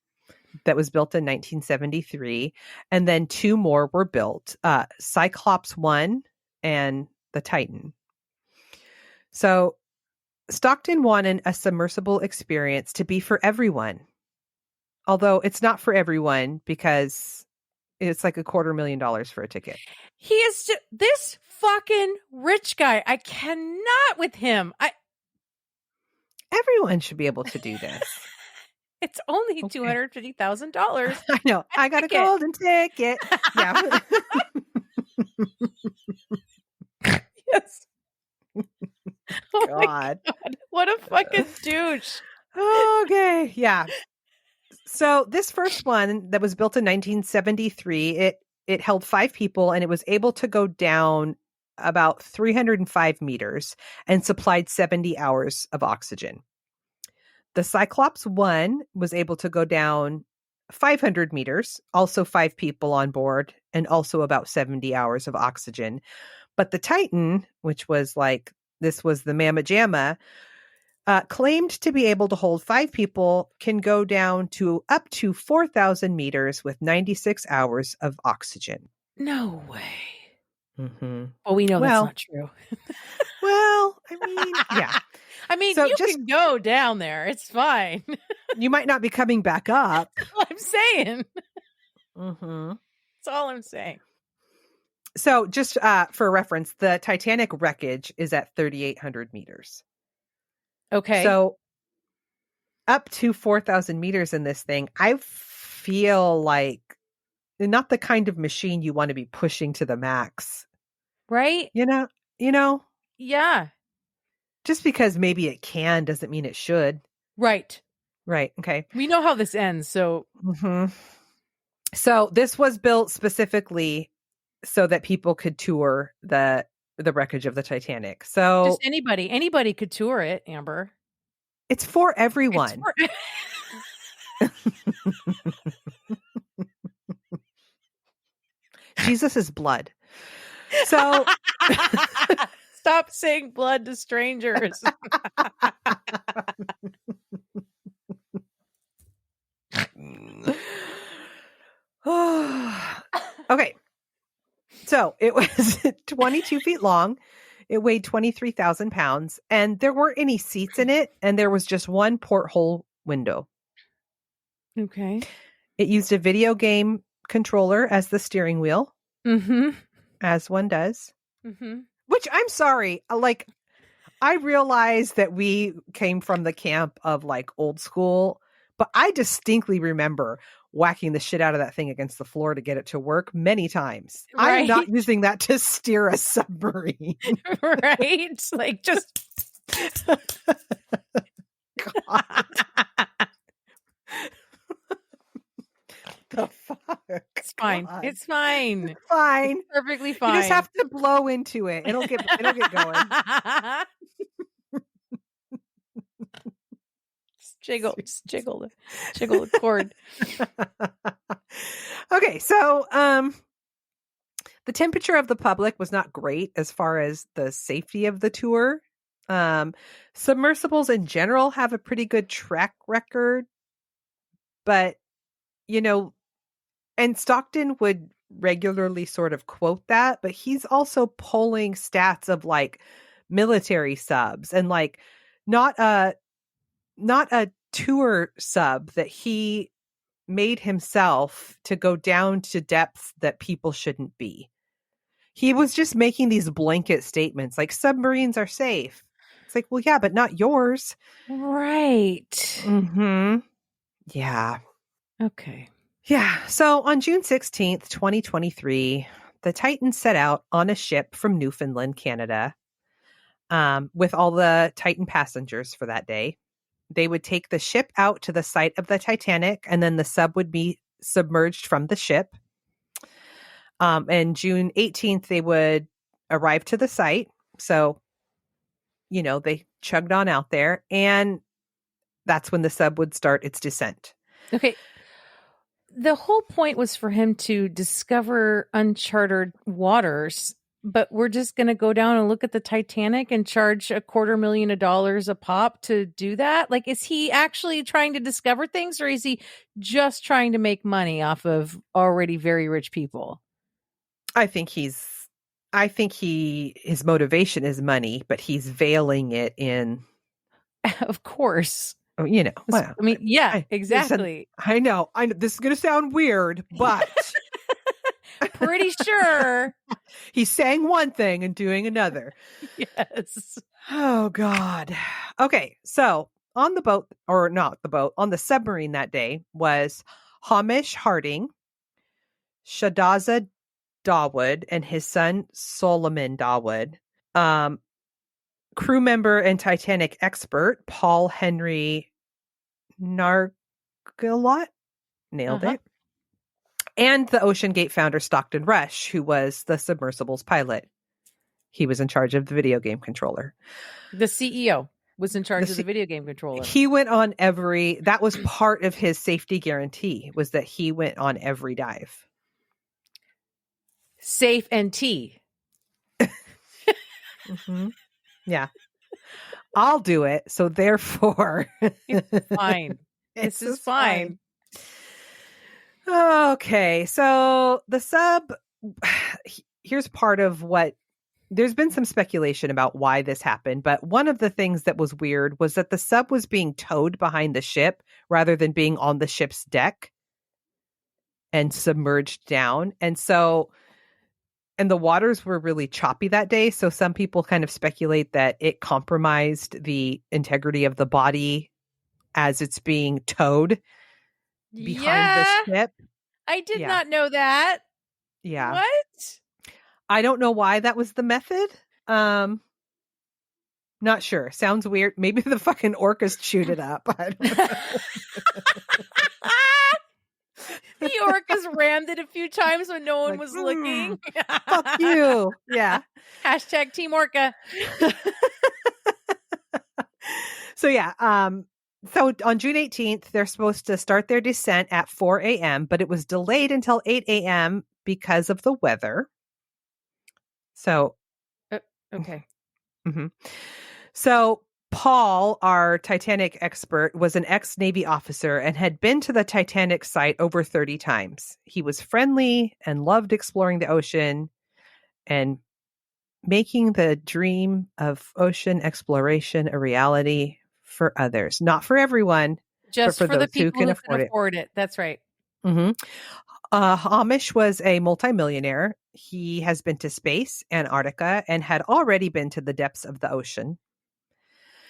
B: that was built in 1973, and then two more were built, Cyclops 1 and the Titan. So Stockton wanted a submersible experience to be for everyone, although it's not for everyone because it's like $250,000 for a ticket.
C: He is this fucking rich guy. I cannot with him.
B: Everyone should be able to do this.
C: It's only $250,000.
B: I know. I got a golden ticket. Yeah.
C: Yes. Oh
B: God.
C: my God. What a fucking douche.
B: Okay. Yeah. So this first one that was built in 1973, it held 5 people and it was able to go down about 305 meters and supplied 70 hours of oxygen. The Cyclops 1 was able to go down 500 meters, also 5 people on board, and also about 70 hours of oxygen. But the Titan, which was like, this was the Mamma Jamma, claimed to be able to hold 5 people, can go down to up to 4,000 meters with 96 hours of oxygen.
C: No way.
B: Mm-hmm.
C: Well, we know that's not true.
B: Well, I mean, yeah.
C: I mean,
B: So
C: you can go down there. It's fine.
B: You might not be coming back up.
C: That's what I'm saying.
B: Mm-hmm.
C: That's all I'm saying.
B: So just for reference, the Titanic wreckage is at 3,800 meters.
C: Okay.
B: So up to 4,000 meters in this thing, I feel like not the kind of machine you want to be pushing to the max.
C: Right?
B: You know?
C: Yeah.
B: Just because maybe it can doesn't mean it should.
C: Right.
B: Right. Okay.
C: We know how this ends, so.
B: Mm-hmm. So this was built specifically so that people could tour the wreckage of the Titanic. So
C: Just anybody could tour it, Amber.
B: It's for everyone. Jesus' blood. So
C: stop saying blood to strangers.
B: Okay. So it was 22 feet long. It weighed 23,000 pounds, and there weren't any seats in it, and there was just one porthole window.
C: Okay.
B: It used a video game controller as the steering wheel, as one does. Which, I'm sorry, like, I realize that we came from the camp of, like, old school, but I distinctly remember whacking the shit out of that thing against the floor to get it to work many times. Right. I'm not using that to steer a submarine.
C: Right? Like, just...
B: God. The fuck?
C: It's fine.
B: God.
C: It's fine.
B: It's fine.
C: It's perfectly fine.
B: You just have to blow into it. It'll get going.
C: Jiggle the cord.
B: Okay, so the temperature of the public was not great as far as the safety of the tour. Submersibles in general have a pretty good track record, but and Stockton would regularly sort of quote that, but he's also pulling stats of like military subs and like not a tour sub that he made himself to go down to depths that people shouldn't be. He was just making these blanket statements like submarines are safe. It's like, well, yeah, but not yours.
C: Right.
B: Mm-hmm. Yeah.
C: Okay.
B: Yeah. So on June 16th, 2023, the Titan set out on a ship from Newfoundland, Canada. with all the Titan passengers for that day. They would take the ship out to the site of the Titanic, and then the sub would be submerged from the ship. And June 18th, they would arrive to the site. So, they chugged on out there, and that's when the sub would start its descent.
C: Okay. The whole point was for him to discover uncharted waters, but we're just going to go down and look at the Titanic and charge $250,000 a pop to do that? Like, is he actually trying to discover things, or is he just trying to make money off of already very rich people?
B: I think his motivation is money, but he's veiling it in.
C: Of course.
B: Well,
C: I mean, yeah, exactly.
B: I know. This is going to sound weird, but
C: pretty sure
B: he's saying one thing and doing another.
C: Yes.
B: Oh, God. Okay. So on the boat, or not the boat, on the submarine that day was Hamish Harding, Shahdaza Dawood, and his son Solomon Dawood. Crew member and Titanic expert Paul Henry Nargilot, nailed it, and the Ocean Gate founder Stockton Rush, who was the Submersible's pilot. He was in charge of the video game controller.
C: The CEO was in charge of the video game controller.
B: He went on that was part of his safety guarantee, was that he went on every dive.
C: Safe and tea.
B: Mm-hmm. Yeah. I'll do it. So therefore,
C: it's fine. This is fine.
B: Okay. So the sub, here's part of what, there's been some speculation about why this happened, but one of the things that was weird was that the sub was being towed behind the ship rather than being on the ship's deck and submerged down. And the waters were really choppy that day. So some people kind of speculate that it compromised the integrity of the body as it's being towed behind the ship.
C: I did not know that.
B: Yeah.
C: What?
B: I don't know why that was the method. Not sure. Sounds weird. Maybe the fucking orcas chewed it up. I don't know.
C: The orcas rammed it a few times when no one was looking.
B: Fuck you. Yeah.
C: Hashtag Team Orca.
B: So yeah. So on June 18th, they're supposed to start their descent at 4 a.m., but it was delayed until 8 a.m. because of the weather. So,
C: okay.
B: Mm-hmm. So Paul, our Titanic expert, was an ex-Navy officer and had been to the Titanic site over 30 times. He was friendly and loved exploring the ocean and making the dream of ocean exploration a reality for others. Not for everyone,
C: just
B: but
C: for the
B: those
C: people
B: who can
C: afford it. That's right.
B: Mm-hmm. Hamish was a multimillionaire. He has been to space, Antarctica, and had already been to the depths of the ocean.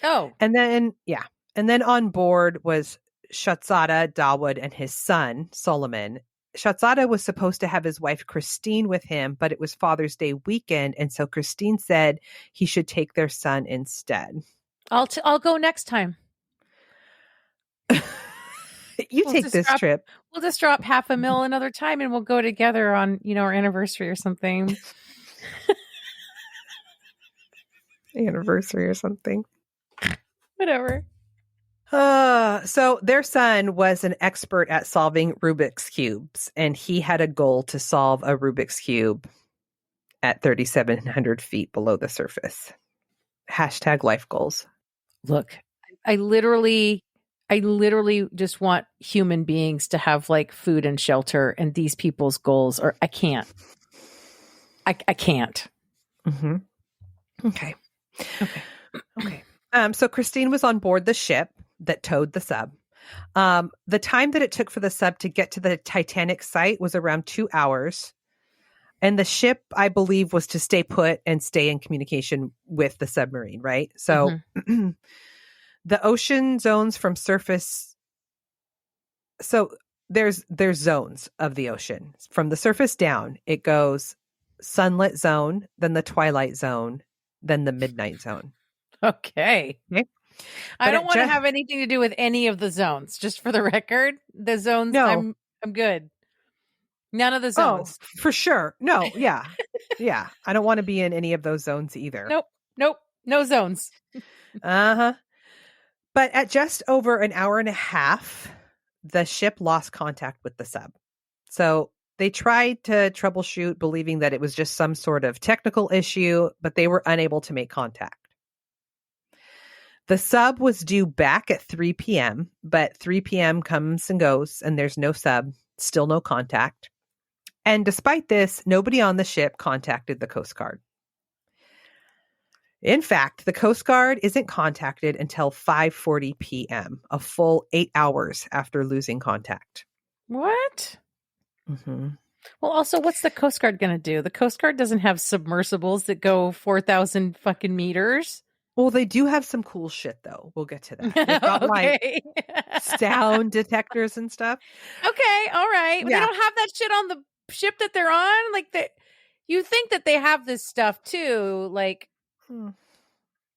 C: Oh.
B: And then on board was Shahzada Dawood and his son, Solomon. Shahzada was supposed to have his wife, Christine, with him, but it was Father's Day weekend. And so Christine said he should take their son instead.
C: I'll go next time.
B: We'll take this trip.
C: We'll just drop $500,000 another time and we'll go together on, our anniversary or something.
B: Anniversary or something.
C: Whatever.
B: So their son was an expert at solving Rubik's Cubes, and he had a goal to solve a Rubik's Cube at 3,700 feet below the surface. Hashtag life goals.
C: Look, I literally just want human beings to have like food and shelter, and these people's goals are, I can't. I can't.
B: Mm-hmm. Okay. So Christine was on board the ship that towed the sub. The time that it took for the sub to get to the Titanic site was around 2 hours. And the ship, I believe, was to stay put and stay in communication with the submarine, right? So the ocean zones from surface. So there's zones of the ocean. From the surface down, it goes sunlit zone, then the twilight zone, than the midnight zone.
C: Okay.
B: Okay.
C: I
B: But
C: don't
B: it
C: want to
B: just-
C: have anything to do with any of the zones. Just for the record, the zones,
B: No.
C: I'm good. None of the
B: Oh,
C: zones.
B: for sure. No, yeah. Yeah. I don't want to be in any of those zones either.
C: Nope. No zones.
B: Uh-huh. But at just over an hour and a half, the ship lost contact with the sub. So they tried to troubleshoot, believing that it was just some sort of technical issue, but they were unable to make contact. The sub was due back at 3 p.m., but 3 p.m. comes and goes, and there's no sub, still no contact. And despite this, nobody on the ship contacted the Coast Guard. In fact, the Coast Guard isn't contacted until 5:40 p.m., a full 8 hours after losing contact.
C: What?
B: Mm-hmm.
C: Well, also, what's the Coast Guard going to do? The Coast Guard doesn't have submersibles that go 4,000 fucking meters.
B: Well, they do have some cool shit, though. We'll get to that. They've got
C: Okay.
B: sound detectors and stuff.
C: Okay, all right.
B: Yeah.
C: They don't have that shit on the ship that they're on. Like you think that they have this stuff too. Like,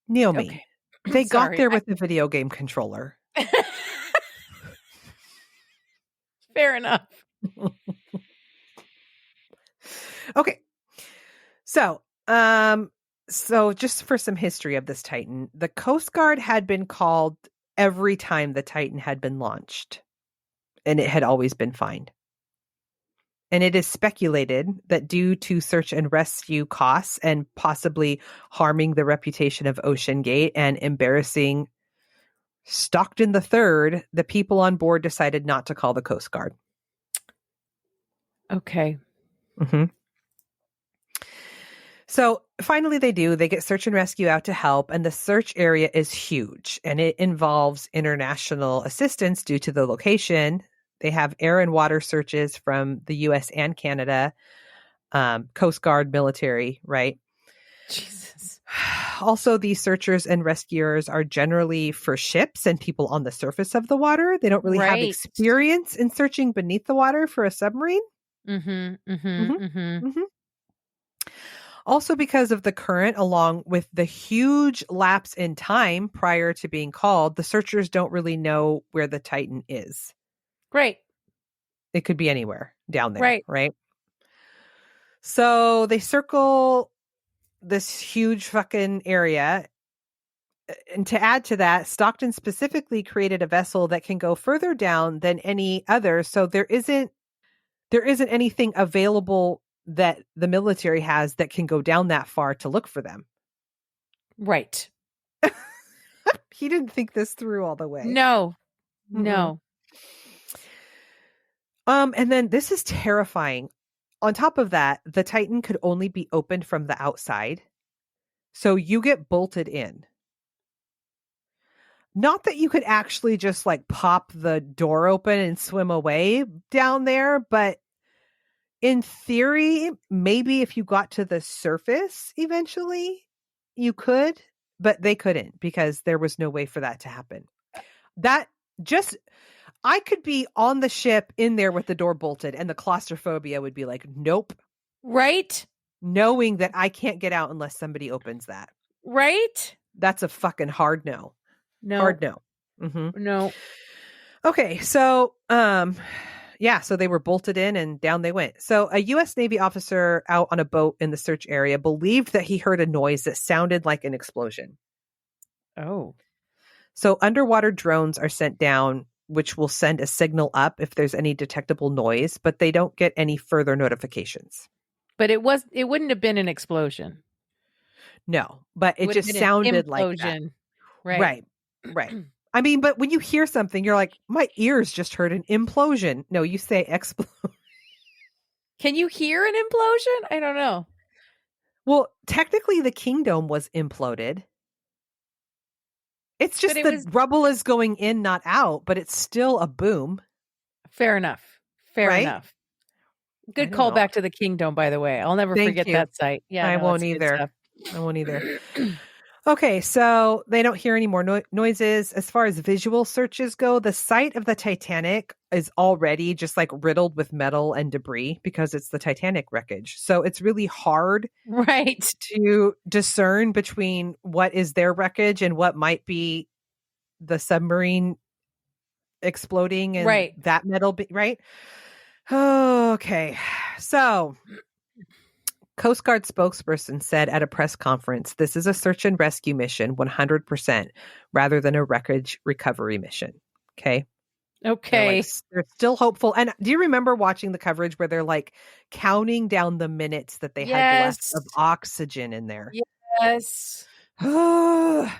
B: Naomi,
C: okay.
B: they got
C: Sorry,
B: there with the video game controller.
C: Fair enough.
B: Okay. So just for some history of this Titan, the Coast Guard had been called every time the Titan had been launched, and it had always been fine. And it is speculated that due to search and rescue costs and possibly harming the reputation of Ocean Gate and embarrassing Stockton III, the people on board decided not to call the Coast Guard.
C: Okay.
B: Mm-hmm. So finally they do. They get search and rescue out to help, and the search area is huge, and it involves international assistance due to the location. They have air and water searches from the U.S. and Canada, Coast Guard, military, right?
C: Jesus.
B: Also, these searchers and rescuers are generally for ships and people on the surface of the water. They don't really have
C: Right.
B: experience in searching beneath the water for a submarine.
C: Mm-hmm. Mm-hmm.
B: Mhm.
C: Mm-hmm.
B: Mm-hmm. Also, because of the current, along with the huge lapse in time prior to being called, the searchers don't really know where the Titan is.
C: Right.
B: It could be anywhere down there,
C: Right.
B: So they circle this huge fucking area. And to add to that, Stockton specifically created a vessel that can go further down than any other. So there isn't anything available that the military has that can go down that far to look for them.
C: Right.
B: He didn't think this through all the way.
C: No.
B: Mm-mm.
C: No.
B: And then this is terrifying. On top of that, the Titan could only be opened from the outside. So you get bolted in. Not that you could actually just like pop the door open and swim away down there, but in theory, maybe if you got to the surface eventually, you could, but they couldn't because there was no way for that to happen. I could be on the ship in there with the door bolted and the claustrophobia would be like, nope.
C: Right.
B: Knowing that I can't get out unless somebody opens that.
C: Right.
B: That's a fucking hard no.
C: No.
B: Hard no. Mm-hmm.
C: No.
B: Okay, so so they were bolted in and down they went. So a U.S. Navy officer out on a boat in the search area believed that he heard a noise that sounded like an explosion.
C: Oh.
B: So underwater drones are sent down, which will send a signal up if there's any detectable noise, but they don't get any further notifications.
C: But it wouldn't have been an explosion.
B: No, but it
C: Would
B: just
C: have been
B: sounded
C: an
B: like that.
C: implosion. Right.
B: Right. I mean, but when you hear something, you're like, my ears just heard an implosion. No, you say explosion.
C: Can you hear an implosion? I don't know.
B: Well, technically the kingdom was imploded. It's just the rubble is going in, not out, but it's still a boom.
C: Fair enough. Fair
B: Right?
C: enough. Good
B: don't
C: call
B: know.
C: back to the kingdom, by the way. I'll never
B: Thank
C: forget
B: you.
C: that site. Yeah,
B: I
C: no,
B: won't
C: that's good
B: either.
C: stuff.
B: I won't either. Okay, so they don't hear any more noises. As far as visual searches go, the site of the Titanic is already just like riddled with metal and debris because it's the Titanic wreckage. So it's really hard
C: Right.
B: to discern between what is their wreckage and what might be the submarine exploding and
C: Right.
B: that metal, right? Okay, so Coast Guard spokesperson said at a press conference, this is a search and rescue mission 100% rather than a wreckage recovery mission. Okay.
C: Okay.
B: They're still hopeful. And do you remember watching the coverage where they're like counting down the minutes that they had left of oxygen in there?
C: Yes.
B: On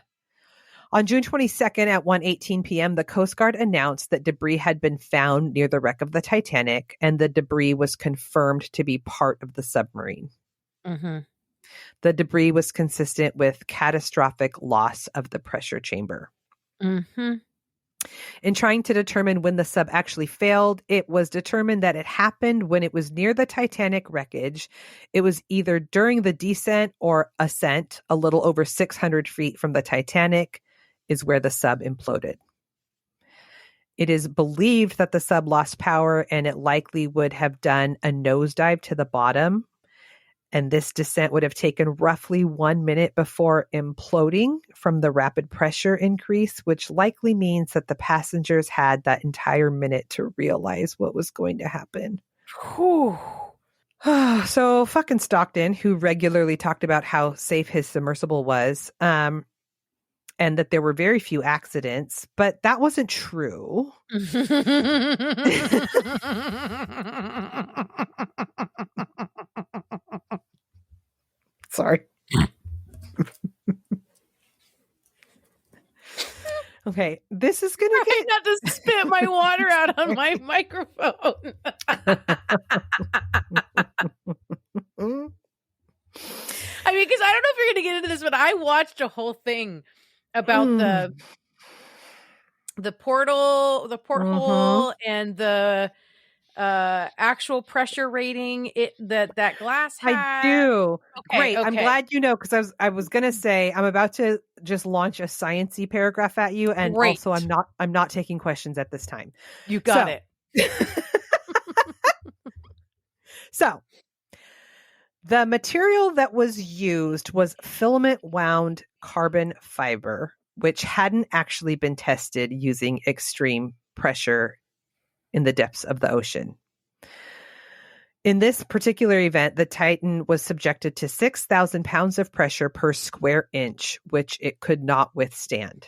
B: June 22nd at 1:18 p.m., the Coast Guard announced that debris had been found near the wreck of the Titanic, and the debris was confirmed to be part of the submarine.
C: Mm-hmm.
B: The debris was consistent with catastrophic loss of the pressure chamber.
C: Mm-hmm.
B: In trying to determine when the sub actually failed, it was determined that it happened when it was near the Titanic wreckage. It was either during the descent or ascent, a little over 600 feet from the Titanic, is where the sub imploded. It is believed that the sub lost power and it likely would have done a nosedive to the bottom. And this descent would have taken roughly 1 minute before imploding from the rapid pressure increase, which likely means that the passengers had that entire minute to realize what was going to happen.
C: Whew.
B: So fucking Stockton, who regularly talked about how safe his submersible was, and that there were very few accidents, but that wasn't true. Sorry. Okay, this is gonna
C: I not to spit my water out on my microphone. I mean, because I don't know if you're going to get into this, but I watched a whole thing about the porthole, and the actual pressure rating that glass had.
B: I do.
C: Okay,
B: Great.
C: okay.
B: I'm glad you know, because I was gonna say I'm about to just launch a sciencey paragraph at you, and
C: Great.
B: also I'm not taking questions at this time.
C: You got it.
B: So the material that was used was filament wound carbon fiber, which hadn't actually been tested using extreme pressure in the depths of the ocean. In this particular event, the Titan was subjected to 6,000 pounds of pressure per square inch, which it could not withstand.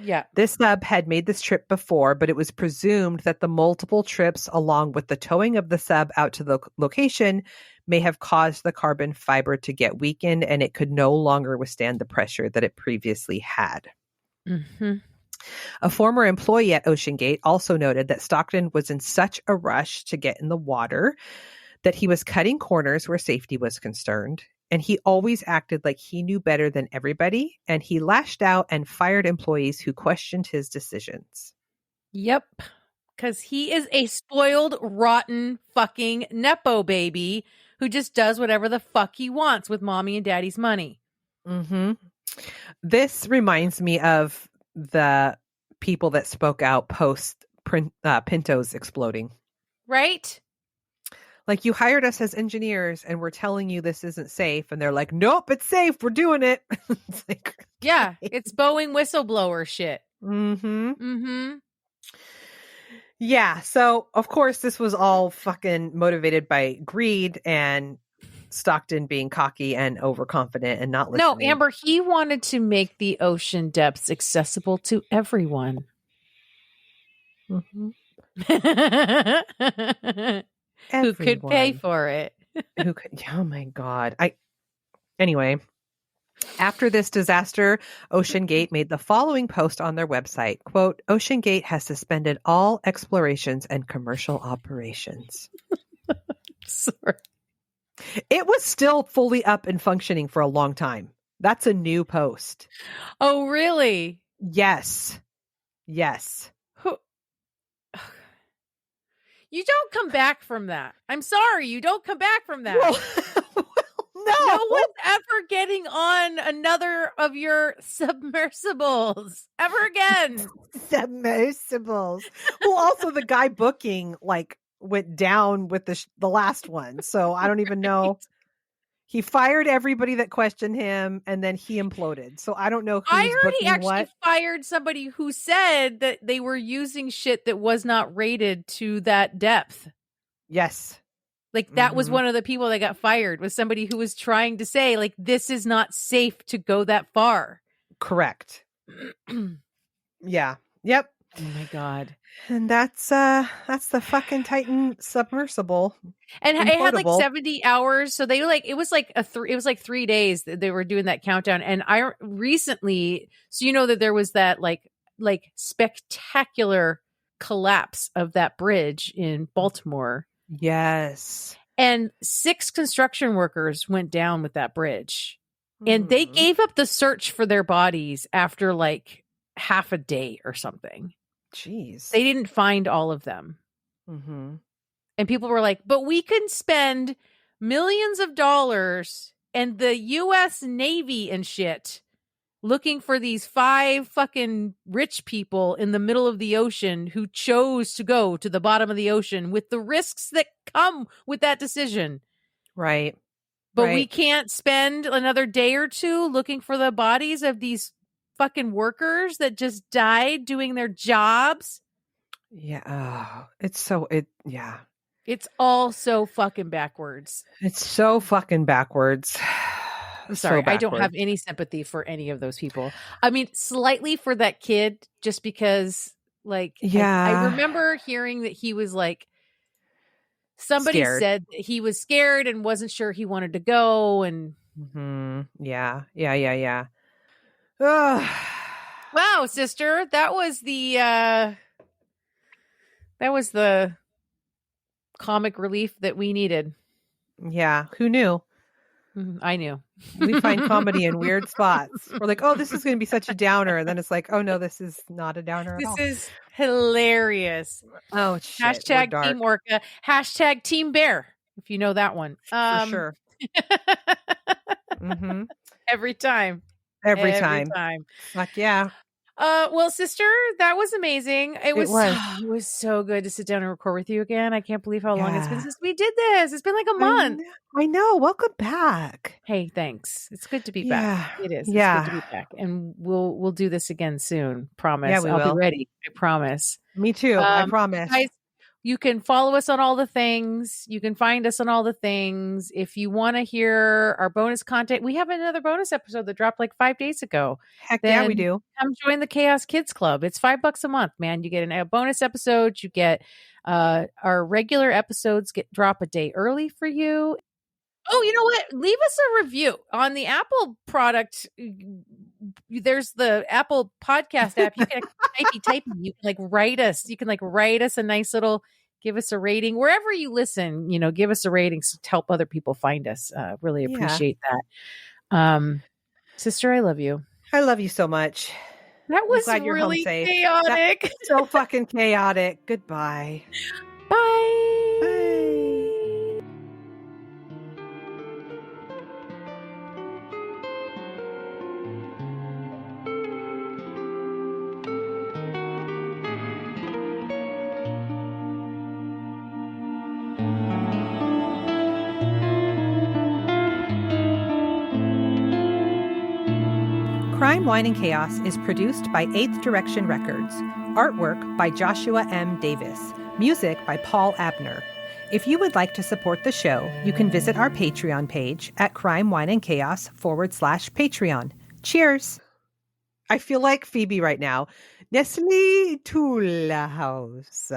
C: Yeah.
B: This sub had made this trip before, but it was presumed that the multiple trips along with the towing of the sub out to the location may have caused the carbon fiber to get weakened, and it could no longer withstand the pressure that it previously had.
C: Mm-hmm.
B: A former employee at OceanGate also noted that Stockton was in such a rush to get in the water that he was cutting corners where safety was concerned, and he always acted like he knew better than everybody, and he lashed out and fired employees who questioned his decisions.
C: Yep. Because he is a spoiled, rotten, fucking Nepo baby who just does whatever the fuck he wants with mommy and daddy's money.
B: Mm-hmm. This reminds me of the people that spoke out post Pinto's exploding.
C: Right?
B: Like, you hired us as engineers and we're telling you this isn't safe. And they're like, nope, it's safe. We're doing it. It's like,
C: yeah, it's Boeing whistleblower shit.
B: Mm-hmm.
C: Mm-hmm.
B: Yeah. So, of course, this was all fucking motivated by greed and Stockton being cocky and overconfident and not listening.
C: No, Amber, he wanted to make the ocean depths accessible to everyone.
B: Mm-hmm.
C: Who could pay for it.
B: Who could? Oh my God. Anyway, after this disaster, OceanGate made the following post on their website. Quote, OceanGate has suspended all explorations and commercial operations.
C: Sorry.
B: It was still fully up and functioning for a long time. That's a new post.
C: Oh, really?
B: Yes. Yes.
C: You don't come back from that. I'm sorry. You don't come back from that.
B: Well,
C: No one's ever getting on another of your submersibles ever again.
B: Submersibles. Well, also the guy booking like went down with the last one. So I don't even know. He fired everybody that questioned him, and then he imploded. So I don't know who's
C: I already
B: booking
C: actually
B: what.
C: fired somebody who said that they were using shit that was not rated to that depth.
B: Yes.
C: Like that was one of the people that got fired, was somebody who was trying to say like, this is not safe to go that far.
B: Correct. Yeah. Yep.
C: Oh my God.
B: And that's the fucking Titan submersible.
C: And it had like
B: Inflatable.
C: 70 hours. So they like, it was like 3 days that they were doing that countdown. And I recently, so you know that there was that like spectacular collapse of that bridge in Baltimore.
B: Yes.
C: And 6 construction workers went down with that bridge. And they gave up the search for their bodies after like half a day or something.
B: Jeez.
C: They didn't find all of them.
B: Mm-hmm.
C: And people were like, but we can spend millions of dollars and the U.S. Navy and shit looking for these 5 fucking rich people in the middle of the ocean who chose to go to the bottom of the ocean with the risks that come with that decision.
B: Right.
C: But we can't spend another day or two looking for the bodies of these fucking workers that just died doing their jobs.
B: Yeah. Oh, yeah.
C: It's all so fucking backwards.
B: It's so fucking backwards.
C: I'm sorry. I don't have any sympathy for any of those people. I mean, slightly for that kid, just because like, I remember hearing that he was like, somebody said that he was scared and wasn't sure he wanted to go. And
B: yeah.
C: Wow, sister, that was the comic relief that we needed.
B: Yeah, who knew?
C: I knew.
B: We find comedy in weird spots. We're like, oh, this is going to be such a downer, and then it's like, oh no, this is not a downer at all.
C: This is hilarious.
B: Oh shit!
C: Hashtag Team Orca. Hashtag Team Bear. If you know that one,
B: for sure.
C: Every time.
B: Every time. Fuck yeah.
C: Well, sister, that was amazing. It was so good to sit down and record with you again. I can't believe how long it's been since we did this. It's been like a month.
B: I know. Welcome back.
C: Hey, thanks. It's good to be back. It is. It's good to be back. And we'll do this again soon. Promise.
B: Yeah,
C: I'll be ready. I promise.
B: Me too. I promise.
C: Guys, you can follow us on all the things. You can find us on all the things. If you want to hear our bonus content, we have another bonus episode that dropped like 5 days ago.
B: Heck yeah, we do.
C: Come join the Chaos Kids Club. It's $5 a month, man. You get a bonus episode. You get our regular episodes drop a day early for you. Oh, you know what? Leave us a review on the Apple product. There's the Apple podcast app. You can typey. You can like write us. You can like write us a nice little, give us a rating wherever you listen. You know, give us a rating to help other people find us. Really appreciate that. Sister, I love you.
B: I love you so much.
C: That was really chaotic.
B: So fucking chaotic. Goodbye.
C: Bye.
B: Bye. Crime, Wine, and Chaos is produced by 8th Direction Records. Artwork by Joshua M. Davis. Music by Paul Abner. If you would like to support the show, you can visit our Patreon page at crimewineandchaos.com/Patreon. Cheers! I feel like Phoebe right now. Nestle to la house.